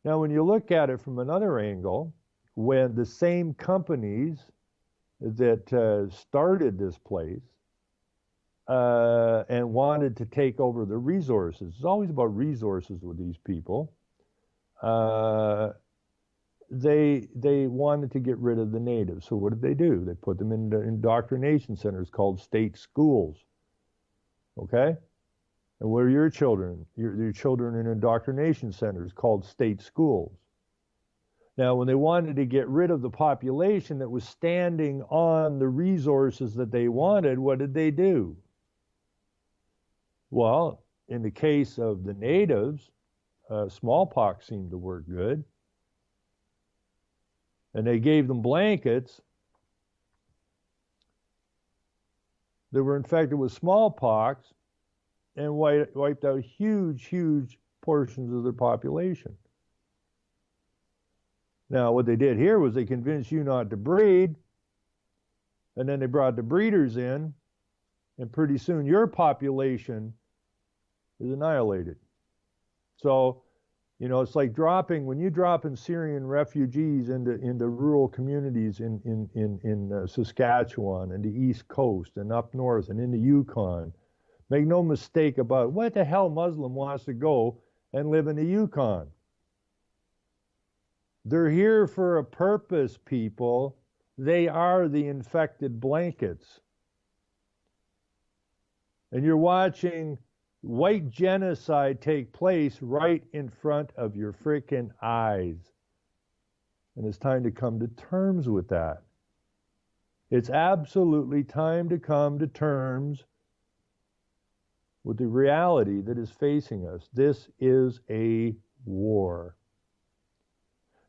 Speaker 2: Now, when you look at it from another angle, when the same companies that started this place and wanted to take over the resources, it's always about resources with these people, they wanted to get rid of the natives. So what did they do? They put them in indoctrination centers called state schools. Okay? And where are your children? Your children in indoctrination centers called state schools. Now, when they wanted to get rid of the population that was standing on the resources that they wanted, what did they do? Well, in the case of the natives, smallpox seemed to work good. And they gave them blankets that were infected with smallpox and wiped out huge portions of their population. Now, what they did here was they convinced you not to breed, and then they brought the breeders in, and pretty soon your population is annihilated. So, it's like when you drop in Syrian refugees into rural communities in Saskatchewan and the East Coast and up north and in the Yukon. Make no mistake about what the hell Muslim wants to go and live in the Yukon. They're here for a purpose, people. They are the infected blankets. And you're watching white genocide take place right in front of your freaking eyes. And it's time to come to terms with that. It's absolutely time to come to terms with the reality that is facing us. This is a war.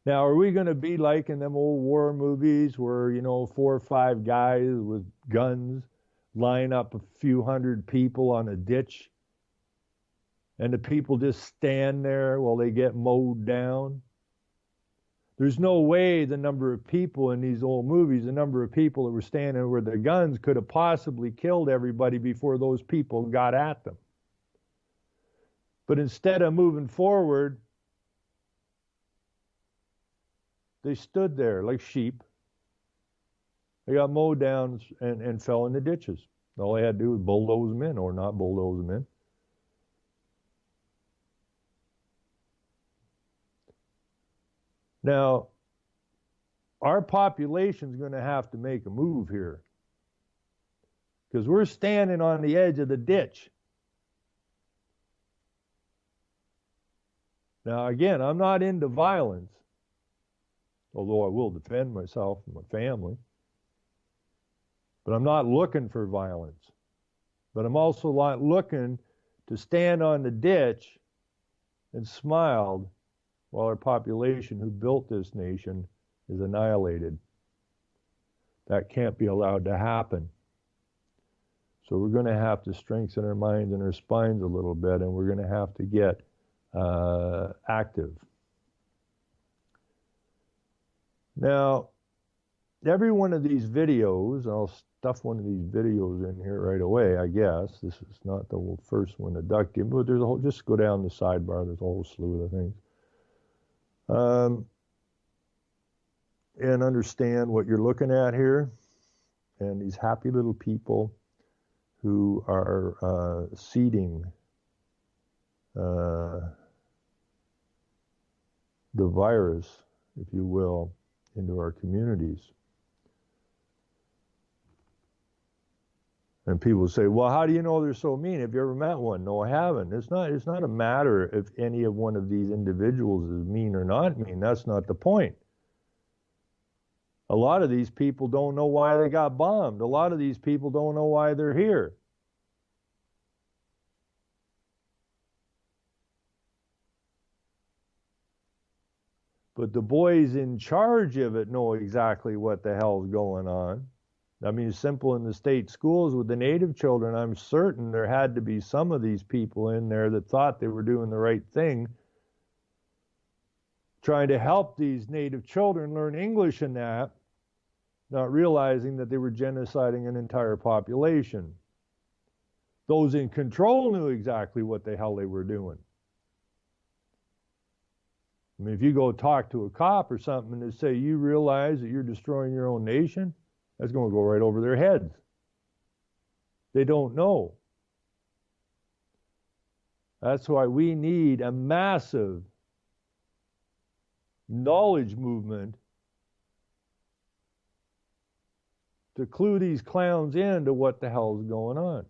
Speaker 2: Now, are we going to be like in them old war movies where, 4 or 5 guys with guns line up a few hundred people on a ditch and the people just stand there while they get mowed down? There's no way the number of people in these old movies, the number of people that were standing with their guns could have possibly killed everybody before those people got at them. But instead of moving forward, they stood there like sheep. They got mowed down and fell in the ditches. All they had to do was bulldoze them in, or not bulldoze them in. Now, our population's going to have to make a move here, because we're standing on the edge of the ditch. Now, again, I'm not into violence, although I will defend myself and my family. But I'm not looking for violence. But I'm also not looking to stand on the ditch and smile while our population who built this nation is annihilated. That can't be allowed to happen. So we're going to have to strengthen our minds and our spines a little bit, and we're going to have to get active. Now, every one of these videos, I'll stuff one of these videos in here right away, I guess. This is not the first one to duck in, but there's a whole, just go down the sidebar, there's a whole slew of things. And understand what you're looking at here. and these happy little people who are seeding the virus, if you will, into our communities. And people say, well, how do you know they're so mean? Have you ever met one? No, I haven't. It's not a matter if any of one of these individuals is mean or not mean. That's not the point. A lot of these people don't know why they got bombed. A lot of these people don't know why they're here. But the boys in charge of it know exactly what the hell's going on. I mean, it's simple in the state schools with the Native children. I'm certain there had to be some of these people in there that thought they were doing the right thing, trying to help these Native children learn English and that, not realizing that they were genociding an entire population. Those in control knew exactly what the hell they were doing. I mean, if you go talk to a cop or something and they say, you realize that you're destroying your own nation, that's going to go right over their heads. They don't know. That's why we need a massive knowledge movement to clue these clowns in to what the hell's going on.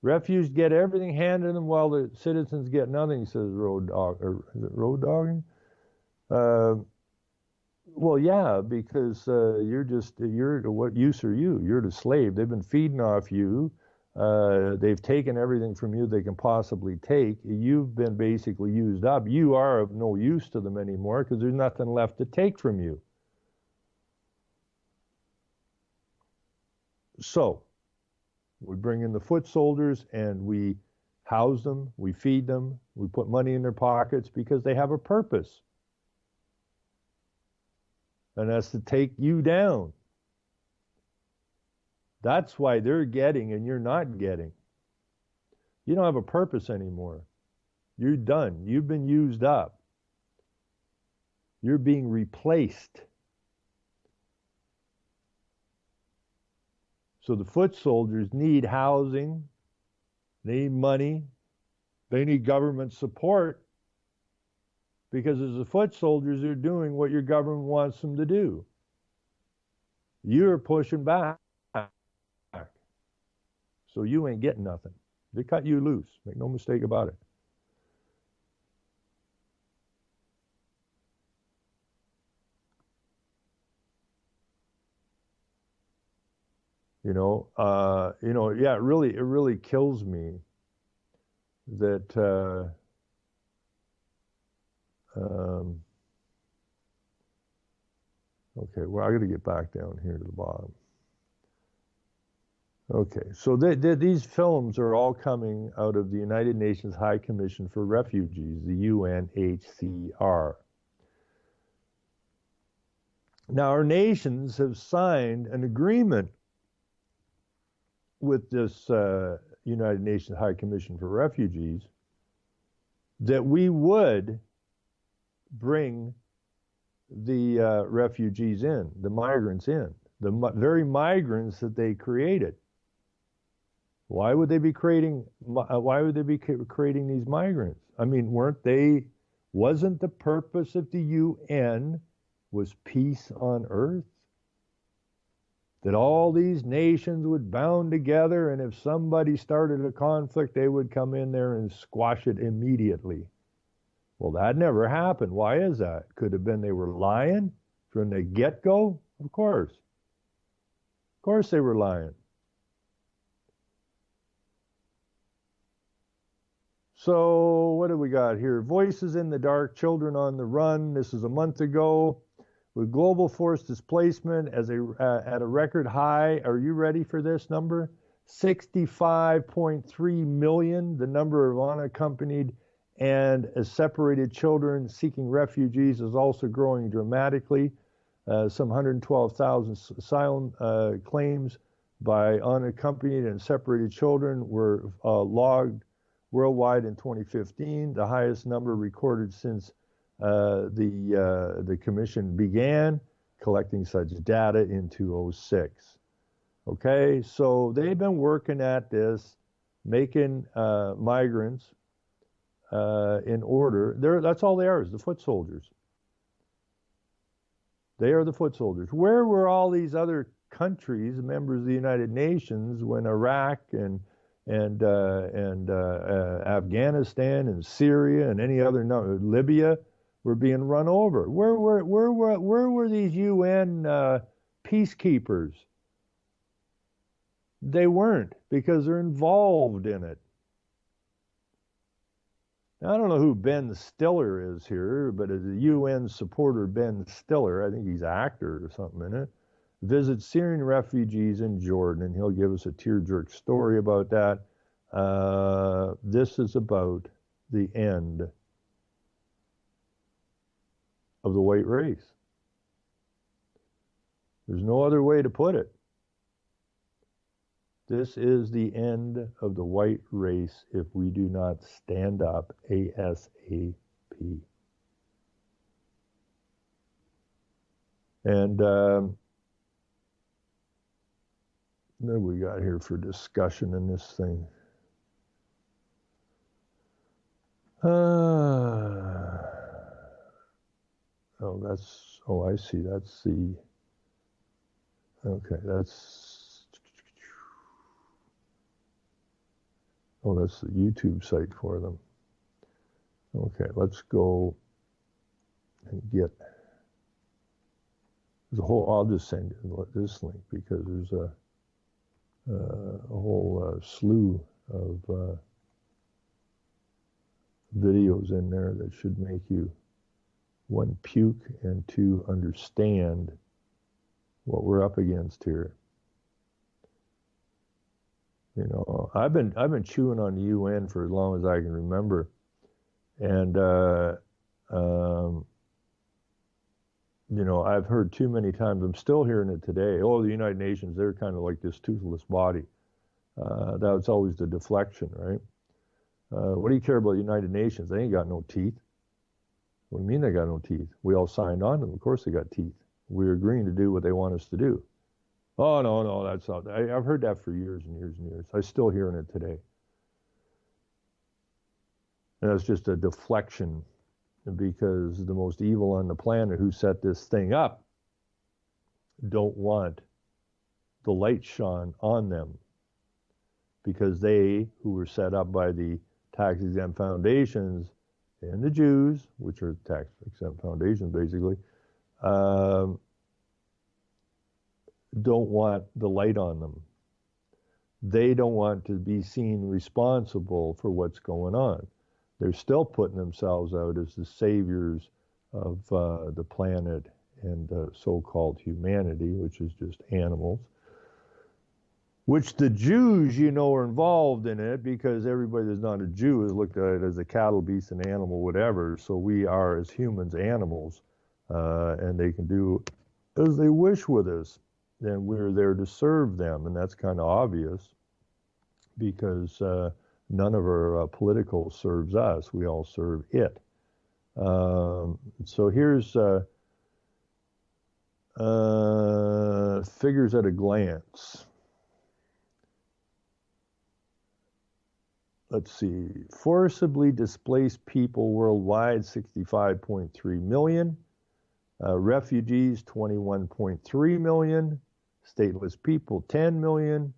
Speaker 2: Refugees get everything handed to them while the citizens get nothing, says Road Dog. Or is it Road Dogging? Well, yeah, because you're what use are you? You're the slave. They've been feeding off you. They've taken everything from you they can possibly take. You've been basically used up. You are of no use to them anymore because there's nothing left to take from you. So, we bring in the foot soldiers and we house them, we feed them, we put money in their pockets because they have a purpose. And that's to take you down. That's why they're getting and you're not getting. You don't have a purpose anymore. You're done. You've been used up. You're being replaced. So the foot soldiers need housing, they need money, they need government support, because as the foot soldiers, they're doing what your government wants them to do. You're pushing back. So you ain't getting nothing. They cut you loose. Make no mistake about it. Yeah, it really kills me that okay, well, I got to get back down here to the bottom. Okay, so these films are all coming out of the United Nations High Commission for Refugees, the UNHCR. Now, our nations have signed an agreement with this United Nations High Commission for Refugees that we would bring the refugees in, the migrants in, the very migrants that they created. Why would they be creating these migrants? I mean, wasn't the purpose of the UN was peace on earth? That all these nations would bound together, and if somebody started a conflict, they would come in there and squash it immediately. Well, that never happened. Why is that? Could have been they were lying from the get-go? Of course. Of course they were lying. So what do we got here? Voices in the dark, children on the run. This is a month ago. With global forced displacement at a record high. Are you ready for this number? 65.3 million, the number of unaccompanied and separated children seeking refugees is also growing dramatically. Some 112,000 asylum claims by unaccompanied and separated children were logged worldwide in 2015, the highest number recorded since the commission began. collecting such data in 2006. Okay, so they've been working at this, making migrants in order. That's all they are, is the foot soldiers. They are the foot soldiers. Where were all these other countries, members of the United Nations, when Iraq and Afghanistan and Syria and any other Libya were being run over? Where were these UN peacekeepers? They weren't, because they're involved in it. Now, I don't know who Ben Stiller is here, but as a UN supporter, Ben Stiller, I think he's an actor or something in it, visits Syrian refugees in Jordan, and he'll give us a tear-jerk story about that. This is about the end of the white race. There's no other way to put it. This is the end of the white race if we do not stand up ASAP. And what do we got here for discussion in this thing? I see. That's the, okay, that's the YouTube site for them. Okay, let's go and get, I'll just send you this link, because there's a whole slew of videos in there that should make you, one, puke, and two, understand what we're up against here. You know, I've been chewing on the UN for as long as I can remember, and you know, I've heard too many times. I'm still hearing it today. Oh, the United Nations, they're kind of like this toothless body. That's always the deflection, right? What do you care about the United Nations? They ain't got no teeth. What do you mean they got no teeth? We all signed on to them. Of course they got teeth. We're agreeing to do what they want us to do. Oh, no, that's not. I've heard that for years and years and years. I'm still hearing it today. And that's just a deflection, because the most evil on the planet who set this thing up don't want the light shone on them, because they, who were set up by the tax-exempt foundations and the Jews, which are tax-exempt foundations basically, don't want the light on them. They don't want to be seen responsible for what's going on. They're still putting themselves out as the saviors of the planet and so-called humanity, which is just animals, which the Jews, you know, are involved in it, because everybody that's not a Jew is looked at it as a cattle, beast, an animal, whatever. So we are, as humans, animals, and they can do as they wish with us. And we're there to serve them, and that's kind of obvious, because none of our political serves us. We all serve it. So here's figures at a glance. Let's see. Forcibly displaced people worldwide, 65.3 million. Refugees, 21.3 million. Stateless people, 10 million.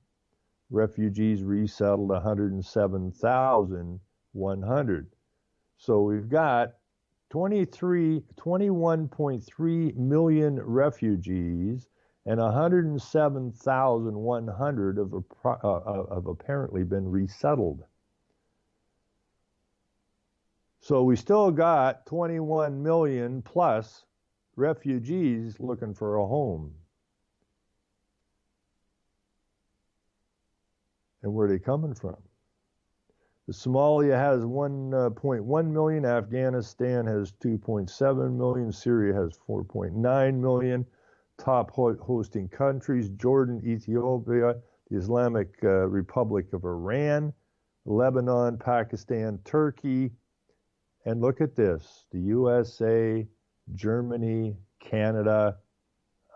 Speaker 2: Refugees resettled, 107,100. So we've got 21.3 million refugees, and 107,100 have apparently been resettled. So we still got 21 million plus refugees looking for a home. And where are they coming from? Somalia has 1.1 million, Afghanistan has 2.7 million, Syria has 4.9 million. Top hosting countries: Jordan, Ethiopia, the Islamic Republic of Iran, Lebanon, Pakistan, Turkey. And look at this: the USA, Germany, Canada,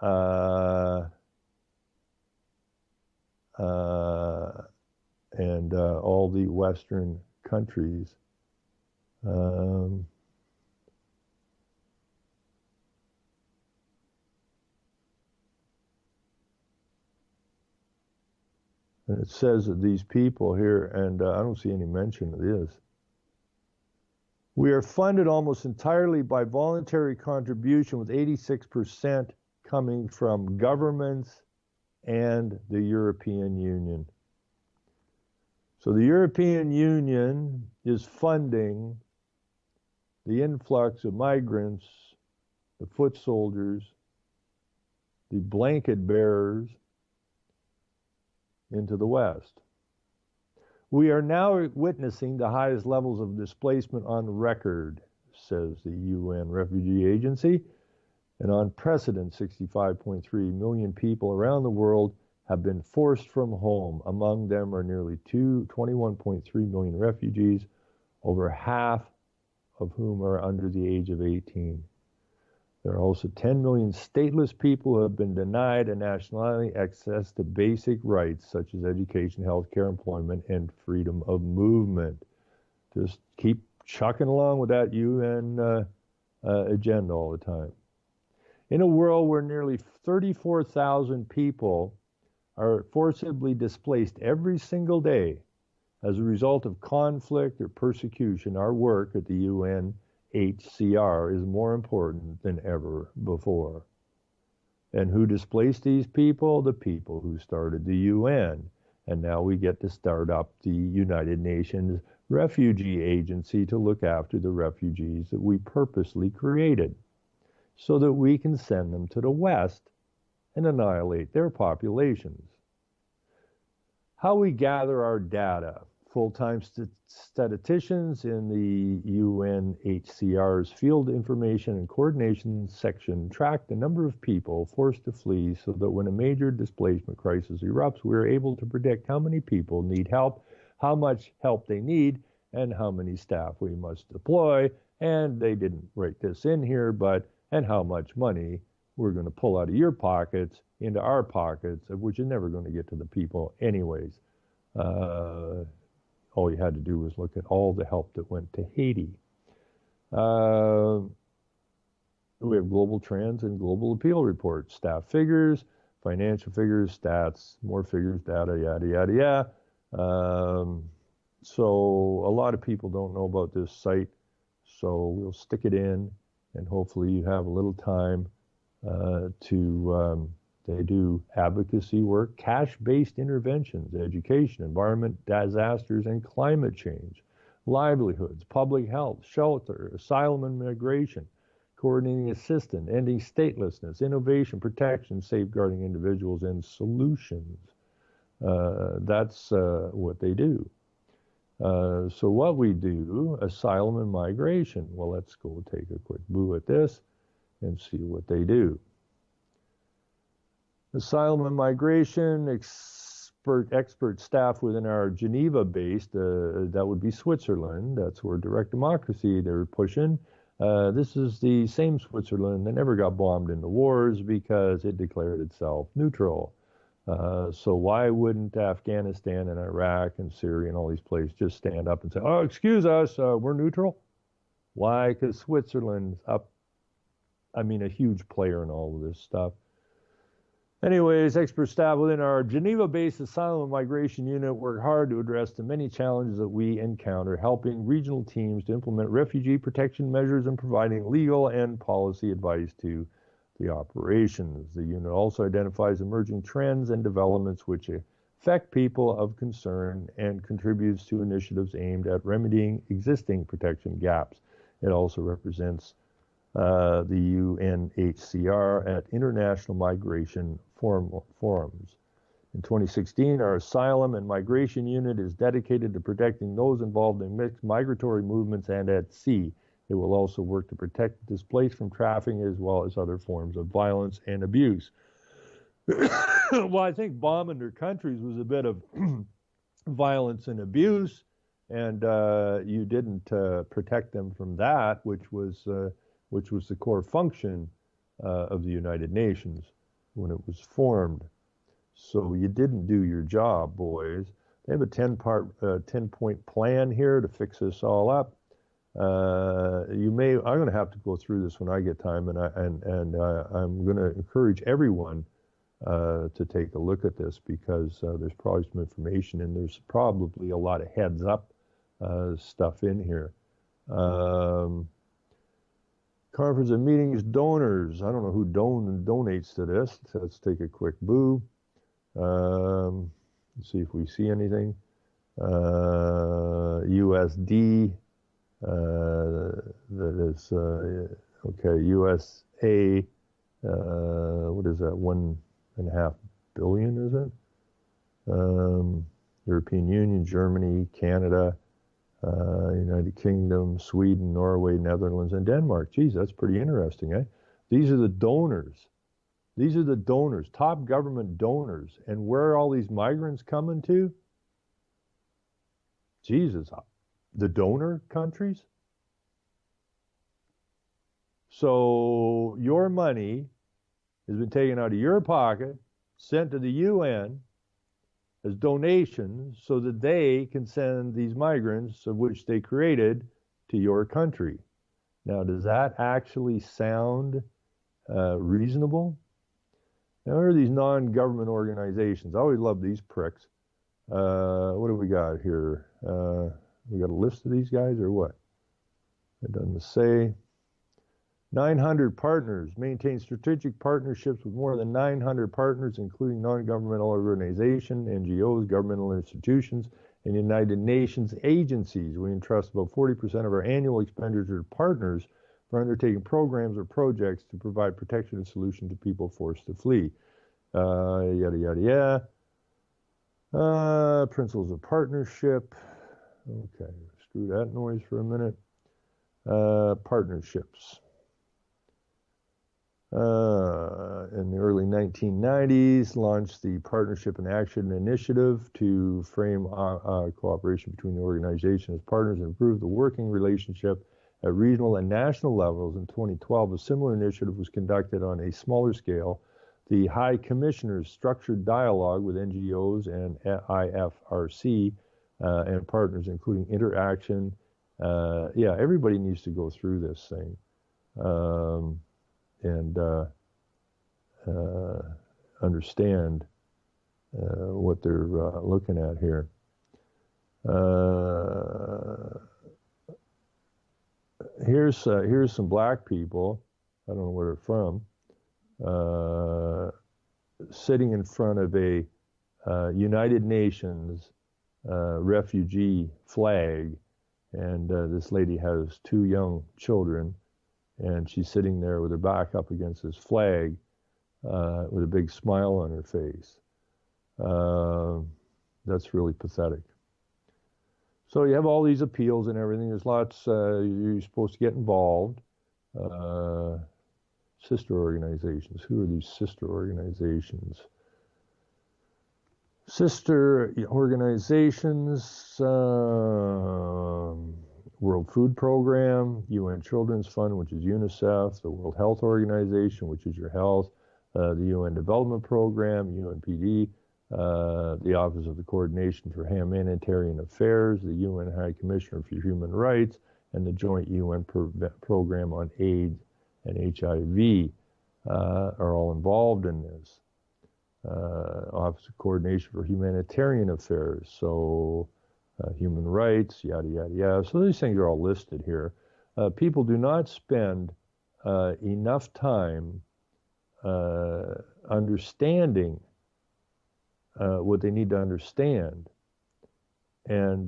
Speaker 2: uh, and all the Western countries. And it says that these people here, and I don't see any mention of this. We are funded almost entirely by voluntary contribution, with 86% coming from governments and the European Union. So the European Union is funding the influx of migrants, the foot soldiers, the blanket bearers into the West. We are now witnessing the highest levels of displacement on record, says the UN Refugee Agency. An unprecedented 65.3 million people around the world have been forced from home. Among them are nearly 21.3 million refugees, over half of whom are under the age of 18. There are also 10 million stateless people who have been denied a nationality, access to basic rights such as education, healthcare, employment, and freedom of movement. Just keep chucking along with that UN agenda all the time. In a world where nearly 34,000 people are forcibly displaced every single day as a result of conflict or persecution, our work at the UNHCR is more important than ever before. And who displaced these people? The people who started the UN. And now we get to start up the United Nations Refugee Agency to look after the refugees that we purposely created, so that we can send them to the West and annihilate their populations. How we gather our data. Full-time statisticians in the UNHCR's Field Information and Coordination section track the number of people forced to flee, so that when a major displacement crisis erupts, we are able to predict how many people need help, how much help they need, and how many staff we must deploy. And they didn't write this in here, and how much money we're going to pull out of your pockets into our pockets, of which is never going to get to the people anyways. All you had to do was look at all the help that went to Haiti. We have global trends and global appeal reports, staff figures, financial figures, stats, more figures, data, yada, yada, yada. So a lot of people don't know about this site, so we'll stick it in, and hopefully you have a little time they do advocacy work, cash-based interventions, education, environment, disasters, and climate change, livelihoods, public health, shelter, asylum and migration, coordinating assistance, ending statelessness, innovation, protection, safeguarding individuals, and solutions. That's what they do. So what we do, asylum and migration. Well, let's go take a quick boo at this and see what they do. Asylum and migration, expert staff within our Geneva base, that would be Switzerland. That's where direct democracy they're pushing. This is the same Switzerland that never got bombed in the wars because it declared itself neutral. So why wouldn't Afghanistan and Iraq and Syria and all these places just stand up and say, oh, excuse us, we're neutral? Why? Because Switzerland's a huge player in all of this stuff. Anyways, expert staff within our Geneva-based Asylum and Migration Unit work hard to address the many challenges that we encounter, helping regional teams to implement refugee protection measures and providing legal and policy advice to the operations. The unit also identifies emerging trends and developments which affect people of concern and contributes to initiatives aimed at remedying existing protection gaps. It also represents the UNHCR at international migration forums. In 2016, our Asylum and Migration Unit is dedicated to protecting those involved in mixed migratory movements and at sea. It will also work to protect the displaced from trafficking as well as other forms of violence and abuse. Well, I think bombing their countries was a bit of violence and abuse, and you didn't protect them from that, which was the core function of the United Nations. when it was formed. So you didn't do your job, boys. They have a 10-point plan here to fix this all up. I'm going to have to go through this when I get time, and I'm going to encourage everyone to take a look at this, because there's probably some information, and there's probably a lot of heads up stuff in here. Conference of meetings, donors. I don't know who donates to this. So let's take a quick boo. Let's see if we see anything. USD. That is okay. USA. What is that? 1.5 billion, is it? European Union, Germany, Canada, United Kingdom, Sweden, Norway, Netherlands, and Denmark. Geez, that's pretty interesting, eh? These are the donors. These are the donors, top government donors. And where are all these migrants coming to? Jesus, the donor countries? So your money has been taken out of your pocket, sent to the UN as donations so that they can send these migrants, of which they created, to your country. Now, does that actually sound reasonable? Now, there are these non-government organizations. I always love these pricks. What do we got here? We got a list of these guys or what? It doesn't say. 900 partners. Maintain strategic partnerships with more than 900 partners, including non-governmental organizations, NGOs, governmental institutions, and United Nations agencies. We entrust about 40% of our annual expenditure to partners for undertaking programs or projects to provide protection and solution to people forced to flee. Yada, yada, yada. Principles of partnership. Okay, screw that noise for a minute. Partnerships. In the early 1990s, launched the Partnership and Action Initiative to frame cooperation between the organization as partners and improve the working relationship at regional and national levels. In 2012, a similar initiative was conducted on a smaller scale. The High Commissioner's structured dialogue with NGOs and IFRC and partners, including Interaction. Yeah, everybody needs to go through this thing. And understand what they're looking at here. Here's some black people. I don't know where they're from. Sitting in front of a United Nations refugee flag, and this lady has 2 young children. And she's sitting there with her back up against this flag with a big smile on her face. That's really pathetic. So you have all these appeals and everything. There's lots, you're supposed to get involved. Sister organizations. Who are these sister organizations? Sister organizations, World Food Program, UN Children's Fund, which is UNICEF, the World Health Organization, which is your health, the UN Development Program, UNPD, the Office of the Coordination for Humanitarian Affairs, the UN High Commissioner for Human Rights, and the Joint UN Program on AIDS and HIV are all involved in this. Office of Coordination for Humanitarian Affairs, so human rights, yada, yada, yada. So these things are all listed here. People do not spend enough time understanding what they need to understand. And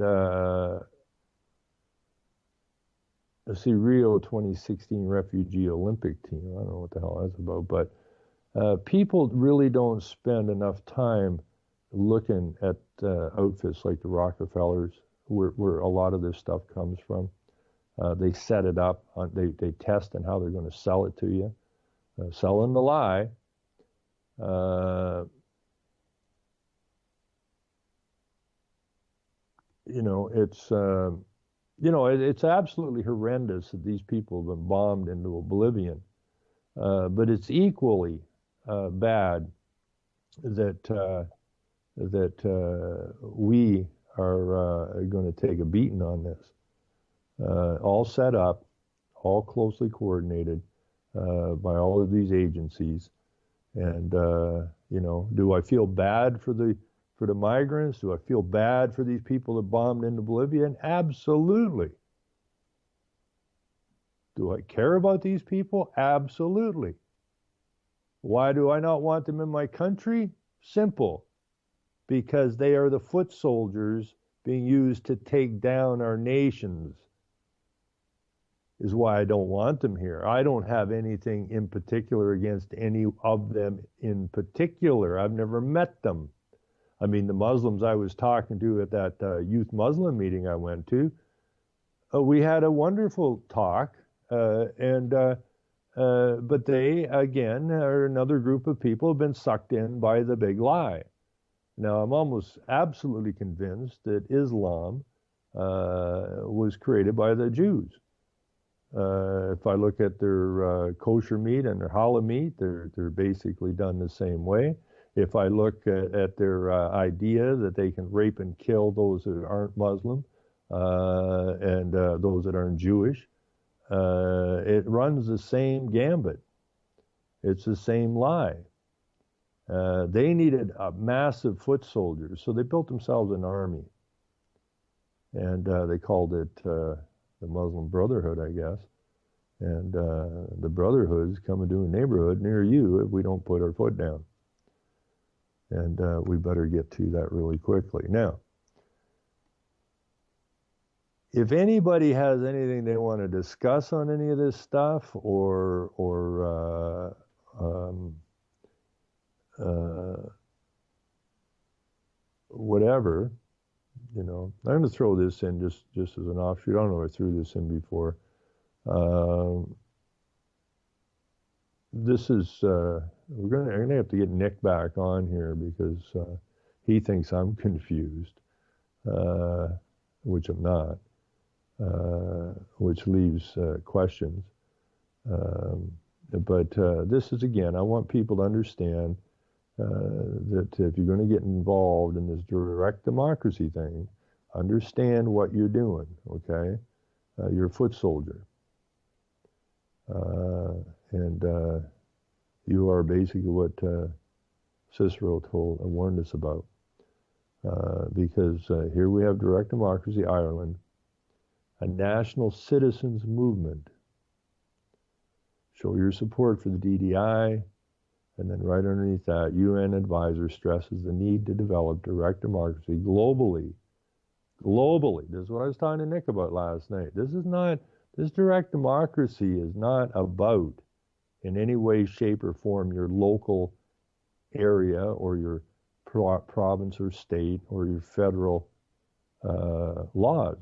Speaker 2: let's see, Rio 2016 Refugee Olympic Team. I don't know what the hell that's about, but people really don't spend enough time looking at outfits like the Rockefellers, where a lot of this stuff comes from. They set it up, they test on how they're going to sell it to you, selling the lie. It's absolutely horrendous that these people have been bombed into oblivion, but it's equally bad that we are going to take a beating on this. All set up, all closely coordinated by all of these agencies. And do I feel bad for the migrants? Do I feel bad for these people that bombed into Bolivia? And absolutely. Do I care about these people? Absolutely. Why do I not want them in my country? Simple. Because they are the foot soldiers being used to take down our nations, is why I don't want them here. I don't have anything in particular against any of them in particular. I've never met them. I mean, the Muslims I was talking to at that youth Muslim meeting I went to, we had a wonderful talk, but they, again, are another group of people who have been sucked in by the big lie. Now, I'm almost absolutely convinced that Islam was created by the Jews. If I look at their kosher meat and their halal meat, they're basically done the same way. If I look at their idea that they can rape and kill those that aren't Muslim and those that aren't Jewish, it runs the same gambit. It's the same lie. They needed massive foot soldiers, so they built themselves an army. And they called it the Muslim Brotherhood, I guess. And the Brotherhood's coming to a neighborhood near you if we don't put our foot down. And we better get to that really quickly. Now, if anybody has anything they want to discuss on any of this stuff or whatever, I'm going to throw this in just as an offshoot. I don't know if I threw this in before. This is I'm going to have to get Nick back on here because he thinks I'm confused, which I'm not, which leaves questions. But this is, again, I want people to understand that if you're going to get involved in this direct democracy thing, understand what you're doing, okay? You're a foot soldier. And you are basically what Cicero warned us about. Because here we have direct democracy, Ireland, a national citizens movement. Show your support for the DDI, and then right underneath that, UN advisor stresses the need to develop direct democracy globally. Globally. This is what I was talking to Nick about last night. This direct democracy is not about, in any way, shape, or form, your local area or your province or state or your federal laws.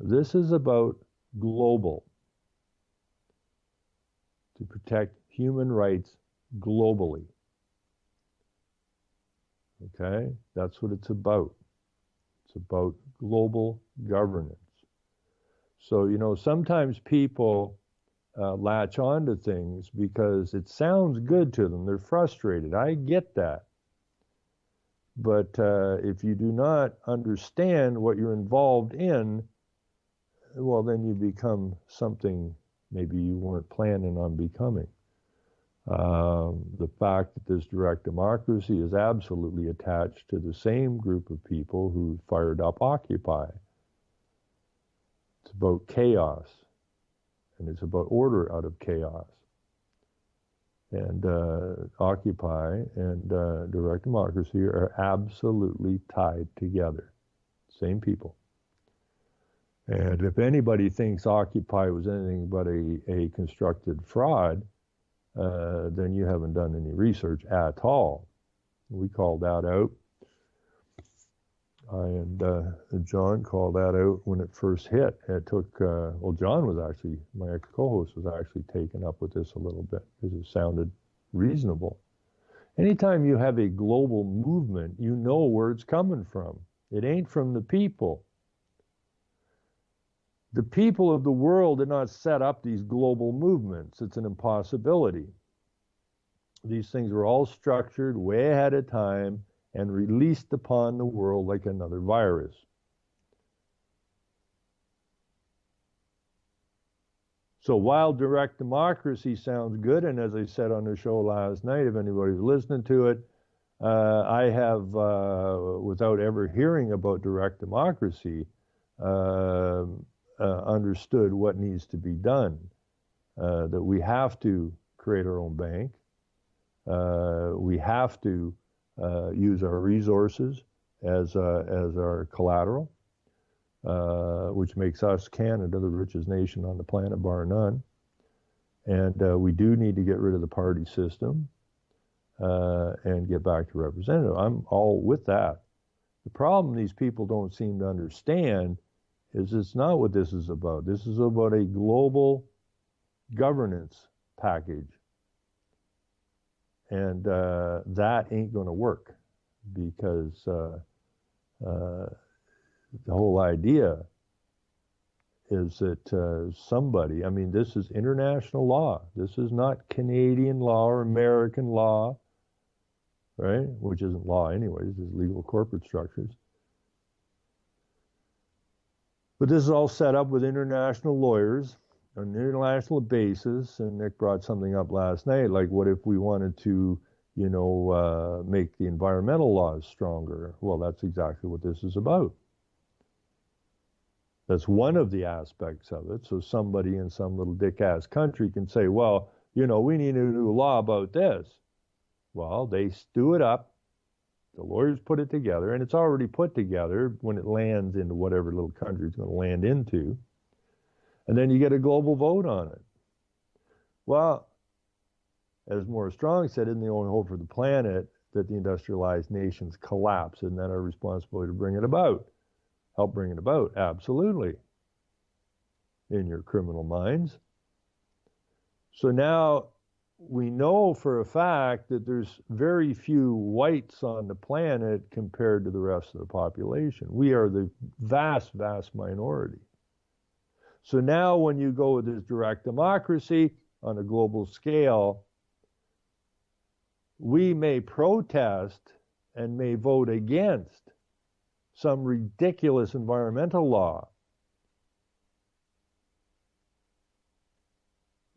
Speaker 2: This is about global, to protect human rights globally. Okay? That's what it's about. It's about global governance. So, sometimes people latch on to things because it sounds good to them. They're frustrated. I get that. But if you do not understand what you're involved in, well, then you become something maybe you weren't planning on becoming. The fact that this direct democracy is absolutely attached to the same group of people who fired up Occupy. It's about chaos, and it's about order out of chaos. And Occupy and direct democracy are absolutely tied together. Same people. And if anybody thinks Occupy was anything but a constructed fraud, then you haven't done any research at all. We called that out. I and John called that out when it first hit. It took, John was actually, my ex-co-host was actually taken up with this a little bit because it sounded reasonable. Anytime you have a global movement, you know where it's coming from. It ain't from the people. The people of the world did not set up these global movements. It's an impossibility. These things were all structured way ahead of time and released upon the world like another virus. So while direct democracy sounds good, and as I said on the show last night, if anybody's listening to it, I have, without ever hearing about direct democracy, understood what needs to be done. That we have to create our own bank. We have to use our resources as our collateral, which makes us, Canada, the richest nation on the planet, bar none. And we do need to get rid of the party system and get back to representative. I'm all with that. The problem these people don't seem to understand is it's not what this is about. This is about a global governance package. And that ain't going to work because the whole idea is that somebody, I mean, this is international law. This is not Canadian law or American law, right? Which isn't law anyways, it's legal corporate structures. But this is all set up with international lawyers on an international basis, and Nick brought something up last night, like what if we wanted to, make the environmental laws stronger? Well, that's exactly what this is about. That's one of the aspects of it. So somebody in some little dick-ass country can say, well, we need to do a law about this. Well, they stew it up. The lawyers put it together, and it's already put together when it lands into whatever little country it's going to land into. And then you get a global vote on it. Well, as Morris Strong said, isn't the only hope for the planet that the industrialized nations collapse, and then our responsibility to bring it about? Help bring it about? Absolutely. In your criminal minds. So now we know for a fact that there's very few whites on the planet compared to the rest of the population. We are the vast, vast minority. So now when you go with this direct democracy on a global scale, we may protest and may vote against some ridiculous environmental law,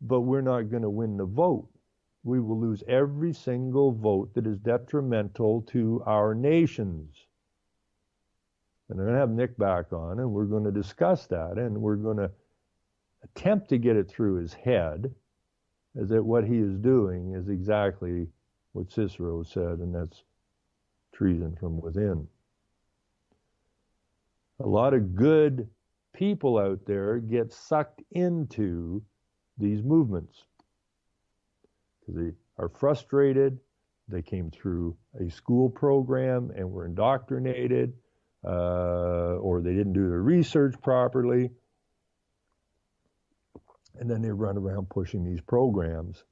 Speaker 2: but we're not going to win the vote. We will lose every single vote that is detrimental to our nations. And I'm going to have Nick back on, and we're going to discuss that, and we're going to attempt to get it through his head, as that what he is doing is exactly what Cicero said, and that's treason from within. A lot of good people out there get sucked into these movements because they are frustrated. They came through a school program and were indoctrinated, or they didn't do their research properly. And then they run around pushing these programs.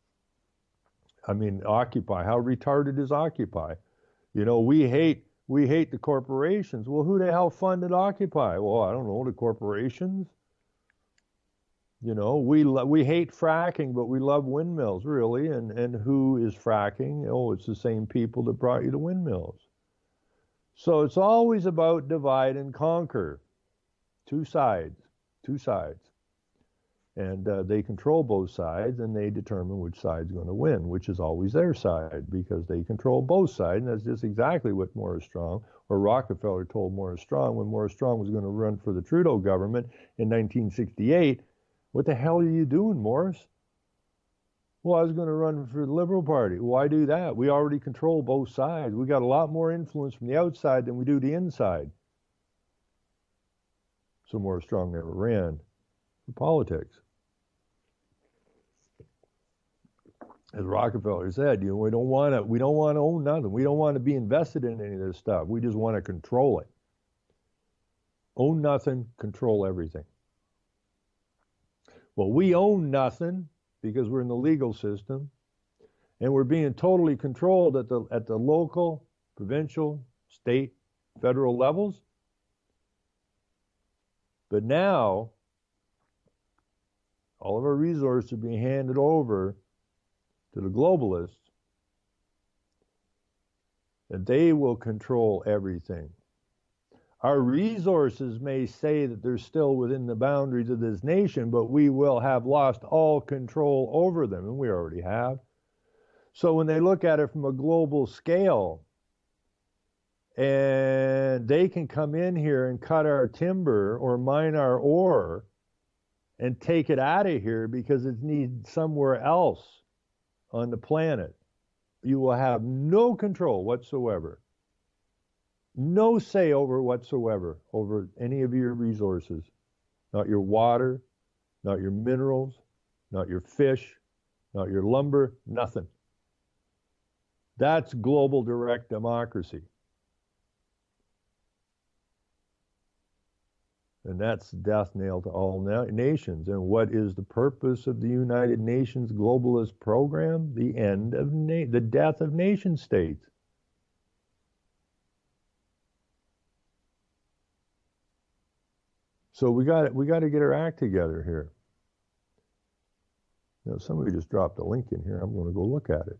Speaker 2: I mean, Occupy, how retarded is Occupy? We hate the corporations. Well, who the hell funded Occupy? Well, I don't know, the corporations. We hate fracking, but we love windmills, really. And who is fracking? Oh, it's the same people that brought you the windmills. So it's always about divide and conquer. Two sides. And they control both sides, and they determine which side's going to win, which is always their side, because they control both sides. And that's just exactly what Morris Strong or Rockefeller told Morris Strong when Morris Strong was going to run for the Trudeau government in 1968. What the hell are you doing, Morris? Well, I was going to run for the Liberal Party. Why do that? We already control both sides. We got a lot more influence from the outside than we do the inside. So Morris Strong never ran for politics. As Rockefeller said, we don't want to own nothing. We don't want to be invested in any of this stuff. We just want to control it. Own nothing, control everything. Well, we own nothing because we're in the legal system, and we're being totally controlled at the local, provincial, state, federal levels. But now, all of our resources are being handed over to the globalists And they will control everything. Our resources may say that they're still within the boundaries of this nation, but we will have lost all control over them, and we already have. So when they look at it from a global scale, and they can come in here and cut our timber or mine our ore and take it out of here because it's needed somewhere else on the planet, you will have no control whatsoever. No say over whatsoever over any of your resources. Not your water, not your minerals, not your fish, not your lumber, nothing. That's global direct democracy. And that's the death knell to all nations. And what is the purpose of the United Nations globalist program? The end of the death of nation states. So we got to get our act together here. Now, somebody just dropped a link in here. I'm going to go look at it.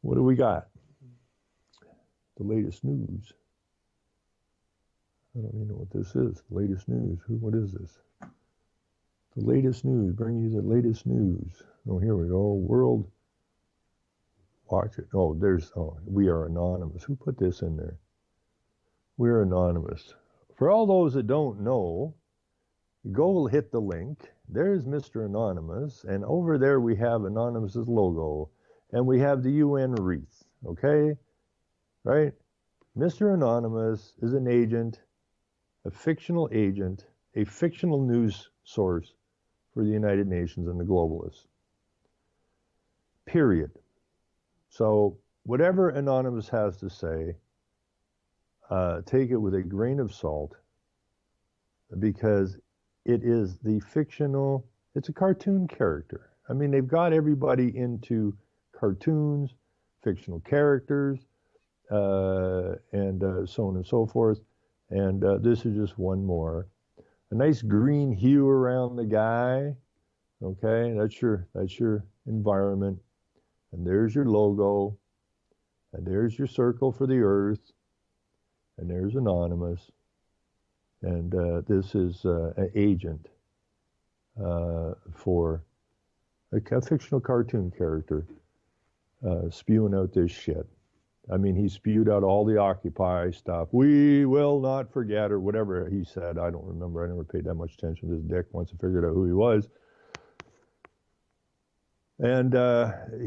Speaker 2: What do we got? The latest news. I don't even know what this is. Latest news. What is this? The latest news. Bring you the latest news. Oh, here we go. World. Watch it. Oh, we are anonymous. Who put this in there? We're anonymous. For all those that don't know, go hit the link. There's Mr. Anonymous, and over there we have Anonymous's logo, and we have the UN wreath, okay? Right? Mr. Anonymous is an agent, a fictional news source for the United Nations and the globalists. Period. So whatever Anonymous has to say, take it with a grain of salt, because it is it's a cartoon character. I mean, they've got everybody into cartoons, fictional characters, and so on and so forth. And this is just one more. A nice green hue around the guy. Okay, that's your environment. And there's your logo. And there's your circle for the earth. And there's Anonymous. And this is an agent for a fictional cartoon character spewing out this shit. I mean, he spewed out all the Occupy stuff. We will not forget, or whatever he said. I don't remember. I never paid that much attention to this dick once I figured out who he was. And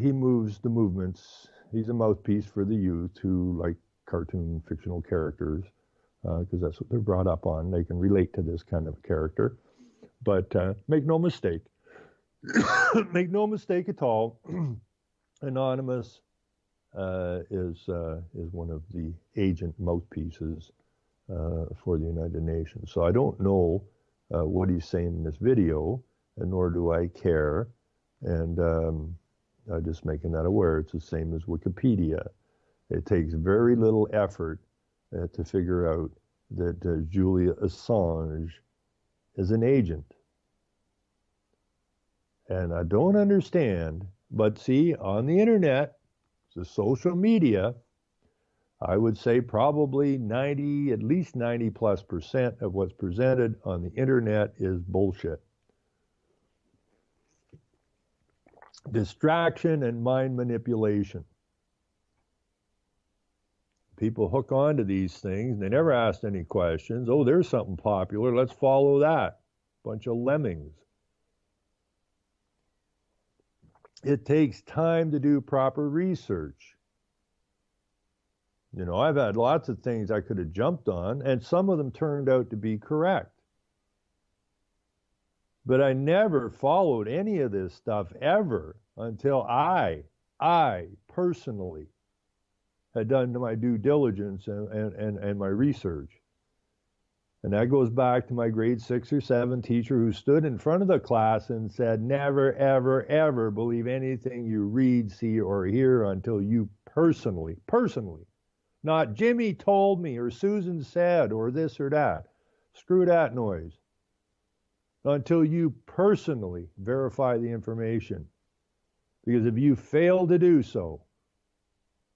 Speaker 2: he moves the movements. He's a mouthpiece for the youth who like cartoon fictional characters, because that's what they're brought up on. They can relate to this kind of character. But make no mistake. Make no mistake at all. Anonymous is one of the agent mouthpieces for the United Nations. So I don't know what he's saying in this video, and nor do I care. And I'm just making that aware. It's the same as Wikipedia. It takes very little effort to figure out that Julian Assange is an agent. And I don't understand, but see, on the internet, the social media, I would say probably at least 90+% of what's presented on the internet is bullshit. Distraction and mind manipulation. People hook onto these things. They never asked any questions. Oh, there's something popular. Let's follow that. Bunch of lemmings. It takes time to do proper research. You know, I've had lots of things I could have jumped on, and some of them turned out to be correct. But I never followed any of this stuff ever until I personally had done my due diligence and my research. And that goes back to my grade 6 or 7 teacher who stood in front of the class and said, never, ever, ever believe anything you read, see, or hear until you personally, not Jimmy told me or Susan said or this or that. Screw that noise. Until you personally verify the information. Because if you fail to do so,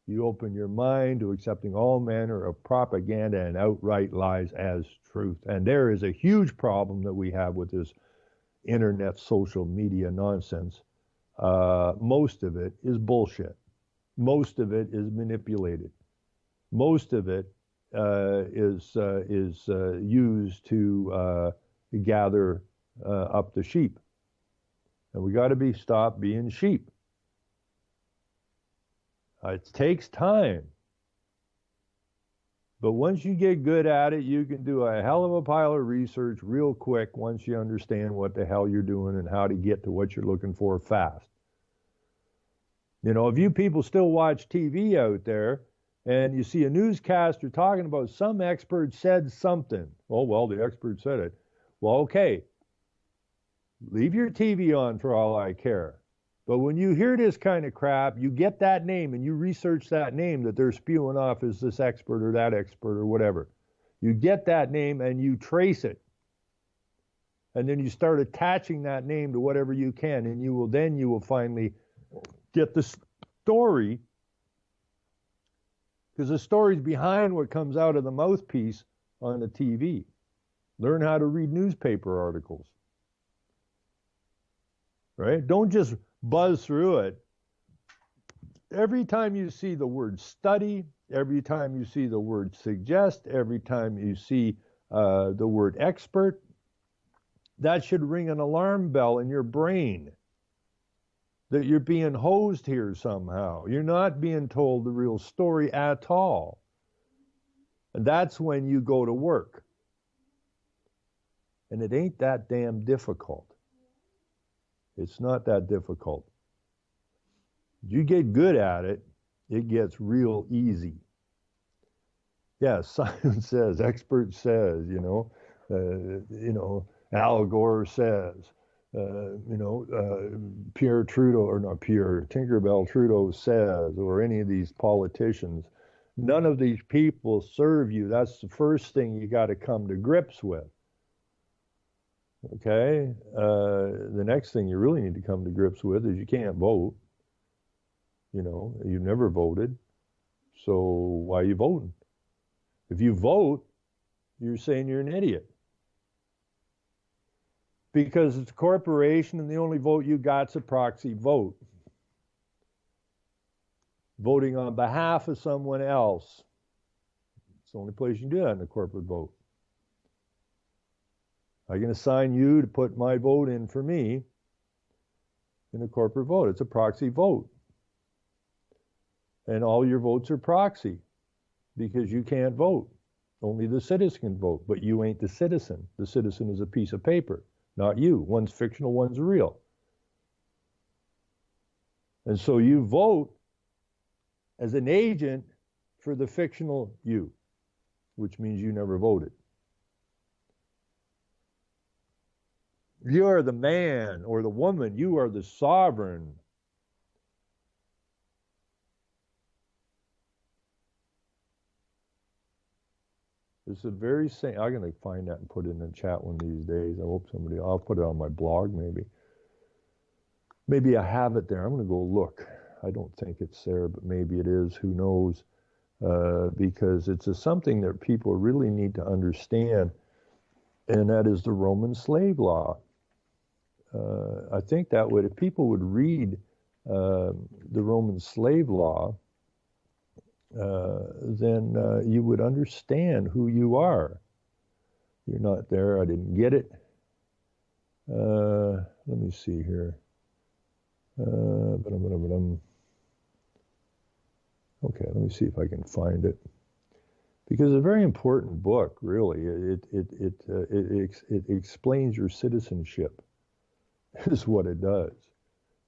Speaker 2: you open your mind to accepting all manner of propaganda and outright lies as truth. And there is a huge problem that we have with this internet social media nonsense. Most of it is bullshit. Most of it is manipulated. Most of it is used to gather up the sheep. And we got to stop being sheep. It takes time. But once you get good at it, you can do a hell of a pile of research real quick once you understand what the hell you're doing and how to get to what you're looking for fast. You know, if you people still watch TV out there and you see a newscaster talking about some expert said something, oh, well, the expert said it. Well, okay, leave your TV on for all I care. But when you hear this kind of crap, you get that name and you research that name that they're spewing off as this expert or that expert or whatever. You get that name and you trace it. And then you start attaching that name to whatever you can, and you will finally get the story, because the story's behind what comes out of the mouthpiece on the TV. Learn how to read newspaper articles. Right? Don't just buzz through it. Every time you see the word study, every time you see the word suggest, every time you see the word expert, that should ring an alarm bell in your brain that you're being hosed here somehow. You're not being told the real story at all. And that's when you go to work. And it ain't that damn difficult. It's not that difficult. You get good at it, it gets real easy. Yeah, science says, expert says, Al Gore says, Pierre Trudeau, or not Pierre, Tinkerbell Trudeau says, or any of these politicians. None of these people serve you. That's the first thing you got to come to grips with. Okay? The next thing you really need to come to grips with is you can't vote. You've never voted. So why are you voting? If you vote, you're saying you're an idiot. Because it's a corporation and the only vote you got's a proxy vote. Voting on behalf of someone else. It's the only place you can do that in a corporate vote. I can assign you to put my vote in for me in a corporate vote. It's a proxy vote. And all your votes are proxy because you can't vote. Only the citizen can vote, but you ain't the citizen. The citizen is a piece of paper, not you. One's fictional, one's real. And so you vote as an agent for the fictional you, which means you never voted. You are the man or the woman. You are the sovereign. It's the very same. I'm going to find that and put it in the chat one of these days. I hope I'll put it on my blog maybe. Maybe I have it there. I'm going to go look. I don't think it's there, but maybe it is. Who knows? Because it's something that people really need to understand, and that is the Roman slave law. I think that if people would read the Roman slave law, then you would understand who you are. You're not there. I didn't get it. Let me see here. Okay, let me see if I can find it. Because it's a very important book, really. It explains your citizenship. Is what it does.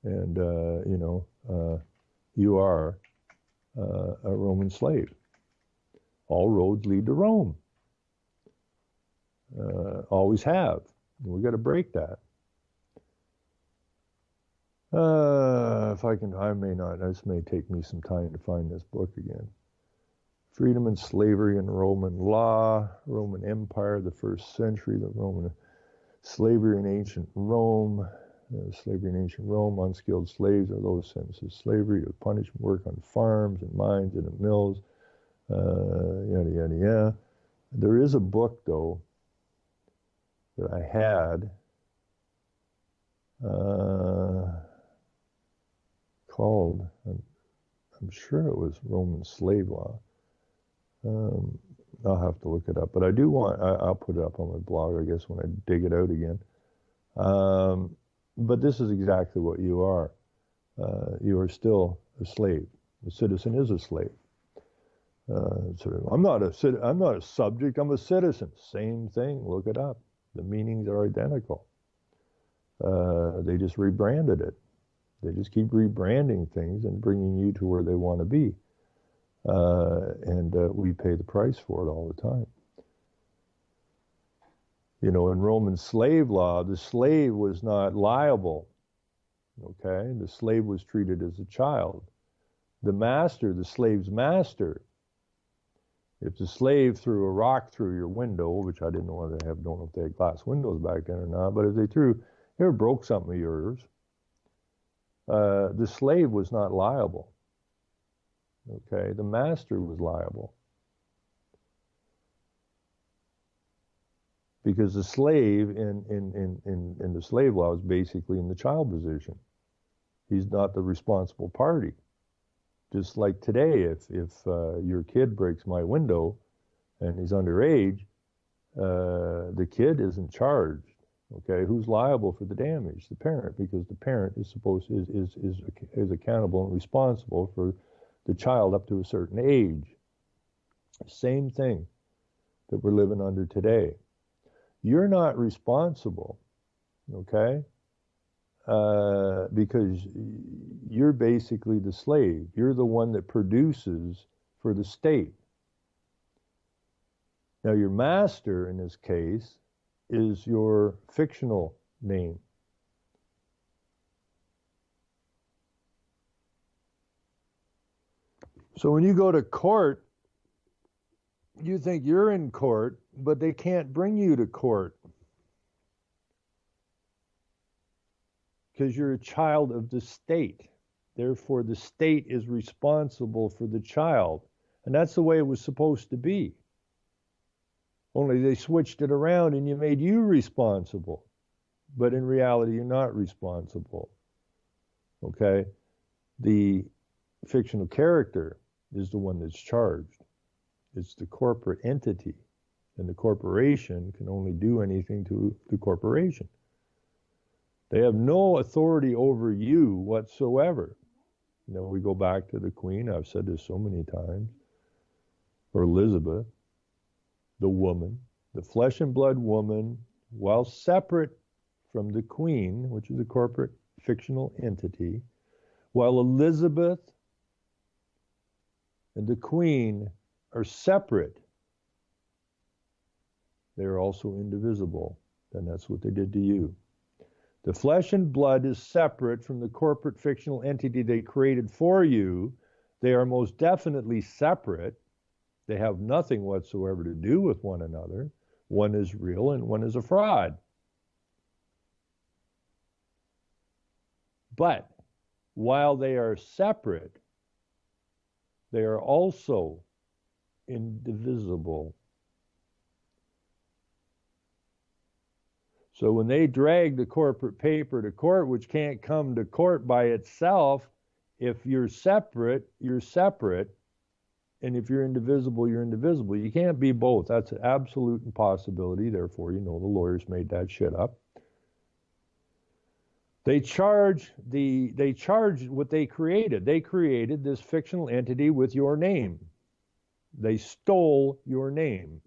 Speaker 2: And, you are a Roman slave. All roads lead to Rome. Always have. We've got to break that. If I can, I may not. This may take me some time to find this book again. Freedom and Slavery in Roman Law, Roman Empire, the First Century, the Roman Slavery in Ancient Rome, Slavery in ancient Rome, unskilled slaves are those sentenced to slavery to punishment, work on farms and mines and in mills, yada, yada, yada. There is a book, though, that I had called, I'm sure it was Roman Slave Law. I'll have to look it up, but I do want, I'll put it up on my blog, I guess, when I dig it out again. But this is exactly what you are. You are still a slave. A citizen is a slave. I'm not a subject, I'm a citizen. Same thing, look it up. The meanings are identical. They just rebranded it. They just keep rebranding things and bringing you to where they want to be. And we pay the price for it all the time. You know, in Roman slave law, the slave was not liable. Okay? The slave was treated as a child. The master, the slave's master, if the slave threw a rock through your window, which I didn't know whether they have, don't know if they had glass windows back then or not, but if they ever broke something of yours, the slave was not liable. Okay, the master was liable. Because the slave in the slave law is basically in the child position. He's not the responsible party. Just like today, if your kid breaks my window and he's underage, the kid isn't charged. Okay, who's liable for the damage? The parent, because the parent is accountable and responsible for the child up to a certain age. Same thing that we're living under today. You're not responsible, okay? Because you're basically the slave. You're the one that produces for the state. Now, your master in this case is your fictional name. So when you go to court, you think you're in court, but they can't bring you to court because you're a child of the state. Therefore, the state is responsible for the child. And that's the way it was supposed to be. Only they switched it around and you made you responsible. But in reality, you're not responsible. Okay? The fictional character is the one that's charged. It's the corporate entity. And the corporation can only do anything to the corporation. They have no authority over you whatsoever. You know, we go back to the Queen. I've said this so many times. Or Elizabeth, the woman, the flesh and blood woman, while separate from the Queen, which is a corporate fictional entity, while Elizabeth and the Queen are separate, they're also indivisible. And that's what they did to you. The flesh and blood is separate from the corporate fictional entity they created for you. They are most definitely separate. They have nothing whatsoever to do with one another. One is real and one is a fraud. But while they are separate, they are also indivisible. So when they drag the corporate paper to court, which can't come to court by itself, if you're separate, you're separate. And if you're indivisible, you're indivisible. You can't be both. That's an absolute impossibility. Therefore, you know, the lawyers made that shit up. They charge what they created. They created this fictional entity with your name. They stole your name.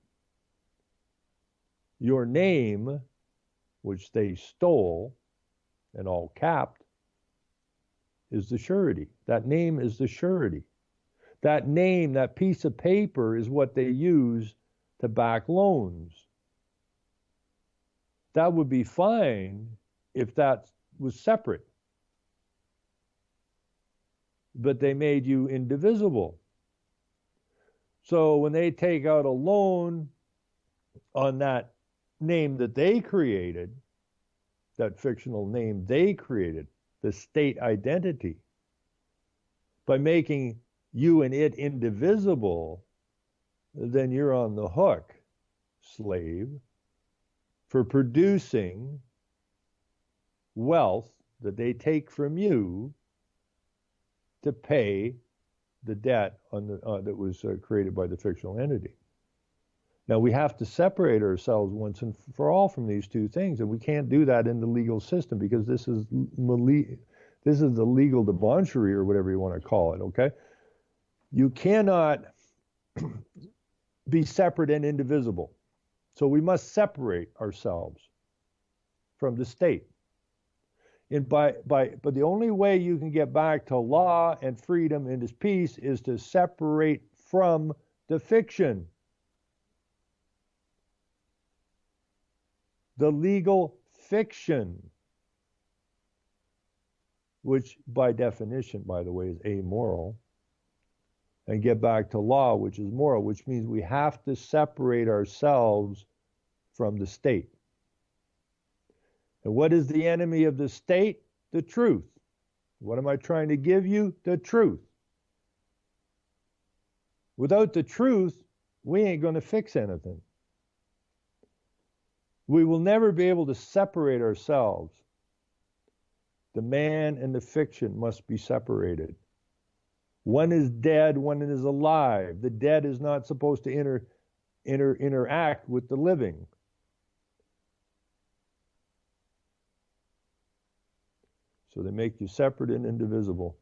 Speaker 2: Your name, which they stole, and all capped, is the surety. That name is the surety. That name, that piece of paper, is what they use to back loans. That would be fine if that was separate. But they made you indivisible. So when they take out a loan on that name that they created, that fictional name they created, the state identity. By making you and it indivisible, then you're on the hook, slave, for producing wealth that they take from you to pay the debt that was created by the fictional entity. Now, we have to separate ourselves once and for all from these two things, and we can't do that in the legal system because this is the legal debauchery, or whatever you want to call it, okay? You cannot be separate and indivisible. So we must separate ourselves from the state. But the only way you can get back to law and freedom and peace is to separate from the fiction. The legal fiction, which by definition, by the way, is amoral, and get back to law, which is moral, which means we have to separate ourselves from the state. And what is the enemy of the state? The truth. What am I trying to give you? The truth. Without the truth, we ain't going to fix anything. We will never be able to separate ourselves. The man and the fiction must be separated. One is dead, one is alive. The dead is not supposed to interact with the living. So they make you separate and indivisible.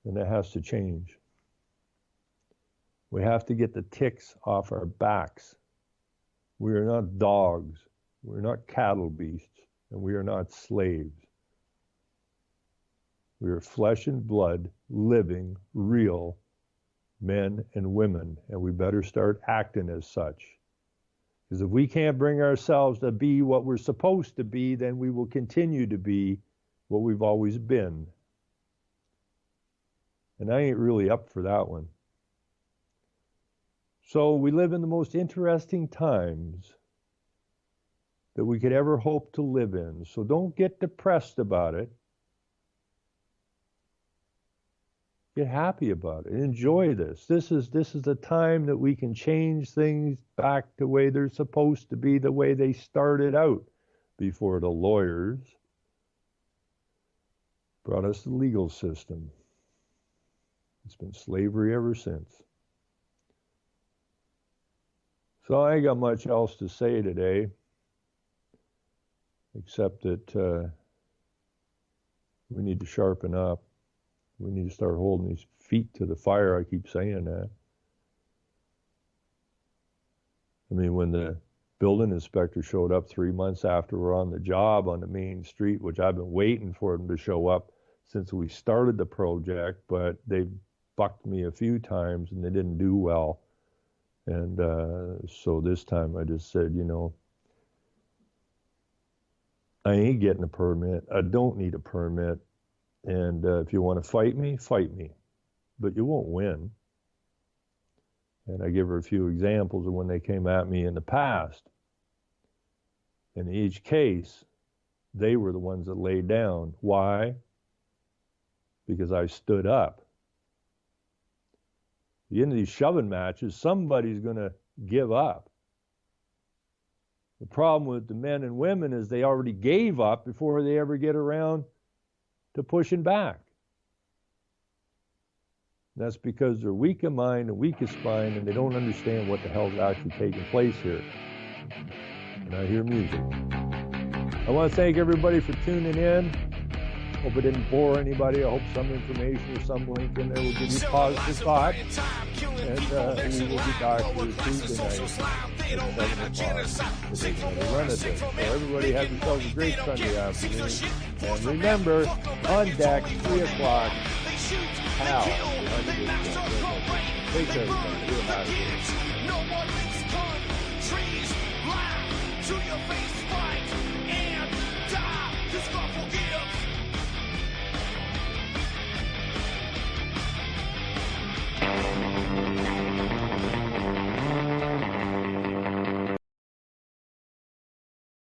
Speaker 2: And that has to change. We have to get the ticks off our backs. We are not dogs. We're not cattle beasts. And we are not slaves. We are flesh and blood, living, real men and women. And we better start acting as such. Because if we can't bring ourselves to be what we're supposed to be, then we will continue to be what we've always been. And I ain't really up for that one. So we live in the most interesting times that we could ever hope to live in. So don't get depressed about it. Get happy about it. Enjoy this. This is the time that we can change things back the way they're supposed to be, the way they started out before the lawyers brought us the legal system. It's been slavery ever since. So I ain't got much else to say today, except that we need to sharpen up. We need to start holding these feet to the fire. I keep saying that. I mean, when the building inspector showed up 3 months after we're on the job on the main street, which I've been waiting for him to show up since we started the project, but they bucked me a few times and they didn't do well. And so this time I just said, you know, I ain't getting a permit. I don't need a permit. And if you want to fight me, but you won't win. And I give her a few examples of when they came at me in the past. In each case, they were the ones that laid down. Why? Because I stood up. At the end of these shoving matches, somebody's going to give up. The problem with the men and women is they already gave up before they ever get around to pushing back. That's because they're weak in mind and weak in spine, and they don't understand what the hell's actually taking place here. And I hear music. I want to thank everybody for tuning in. Hope it didn't bore anybody. I hope some information or some link in there will give you positive thought. And we will be back for Tuesday night at 7 o'clock. Run at this. So everybody have yourselves a great Sunday afternoon. And remember, on deck, 3 o'clock, Hal. Take care, everybody. We're out of here.
Speaker 1: No more leaves, countries, lie to your face, fight and die.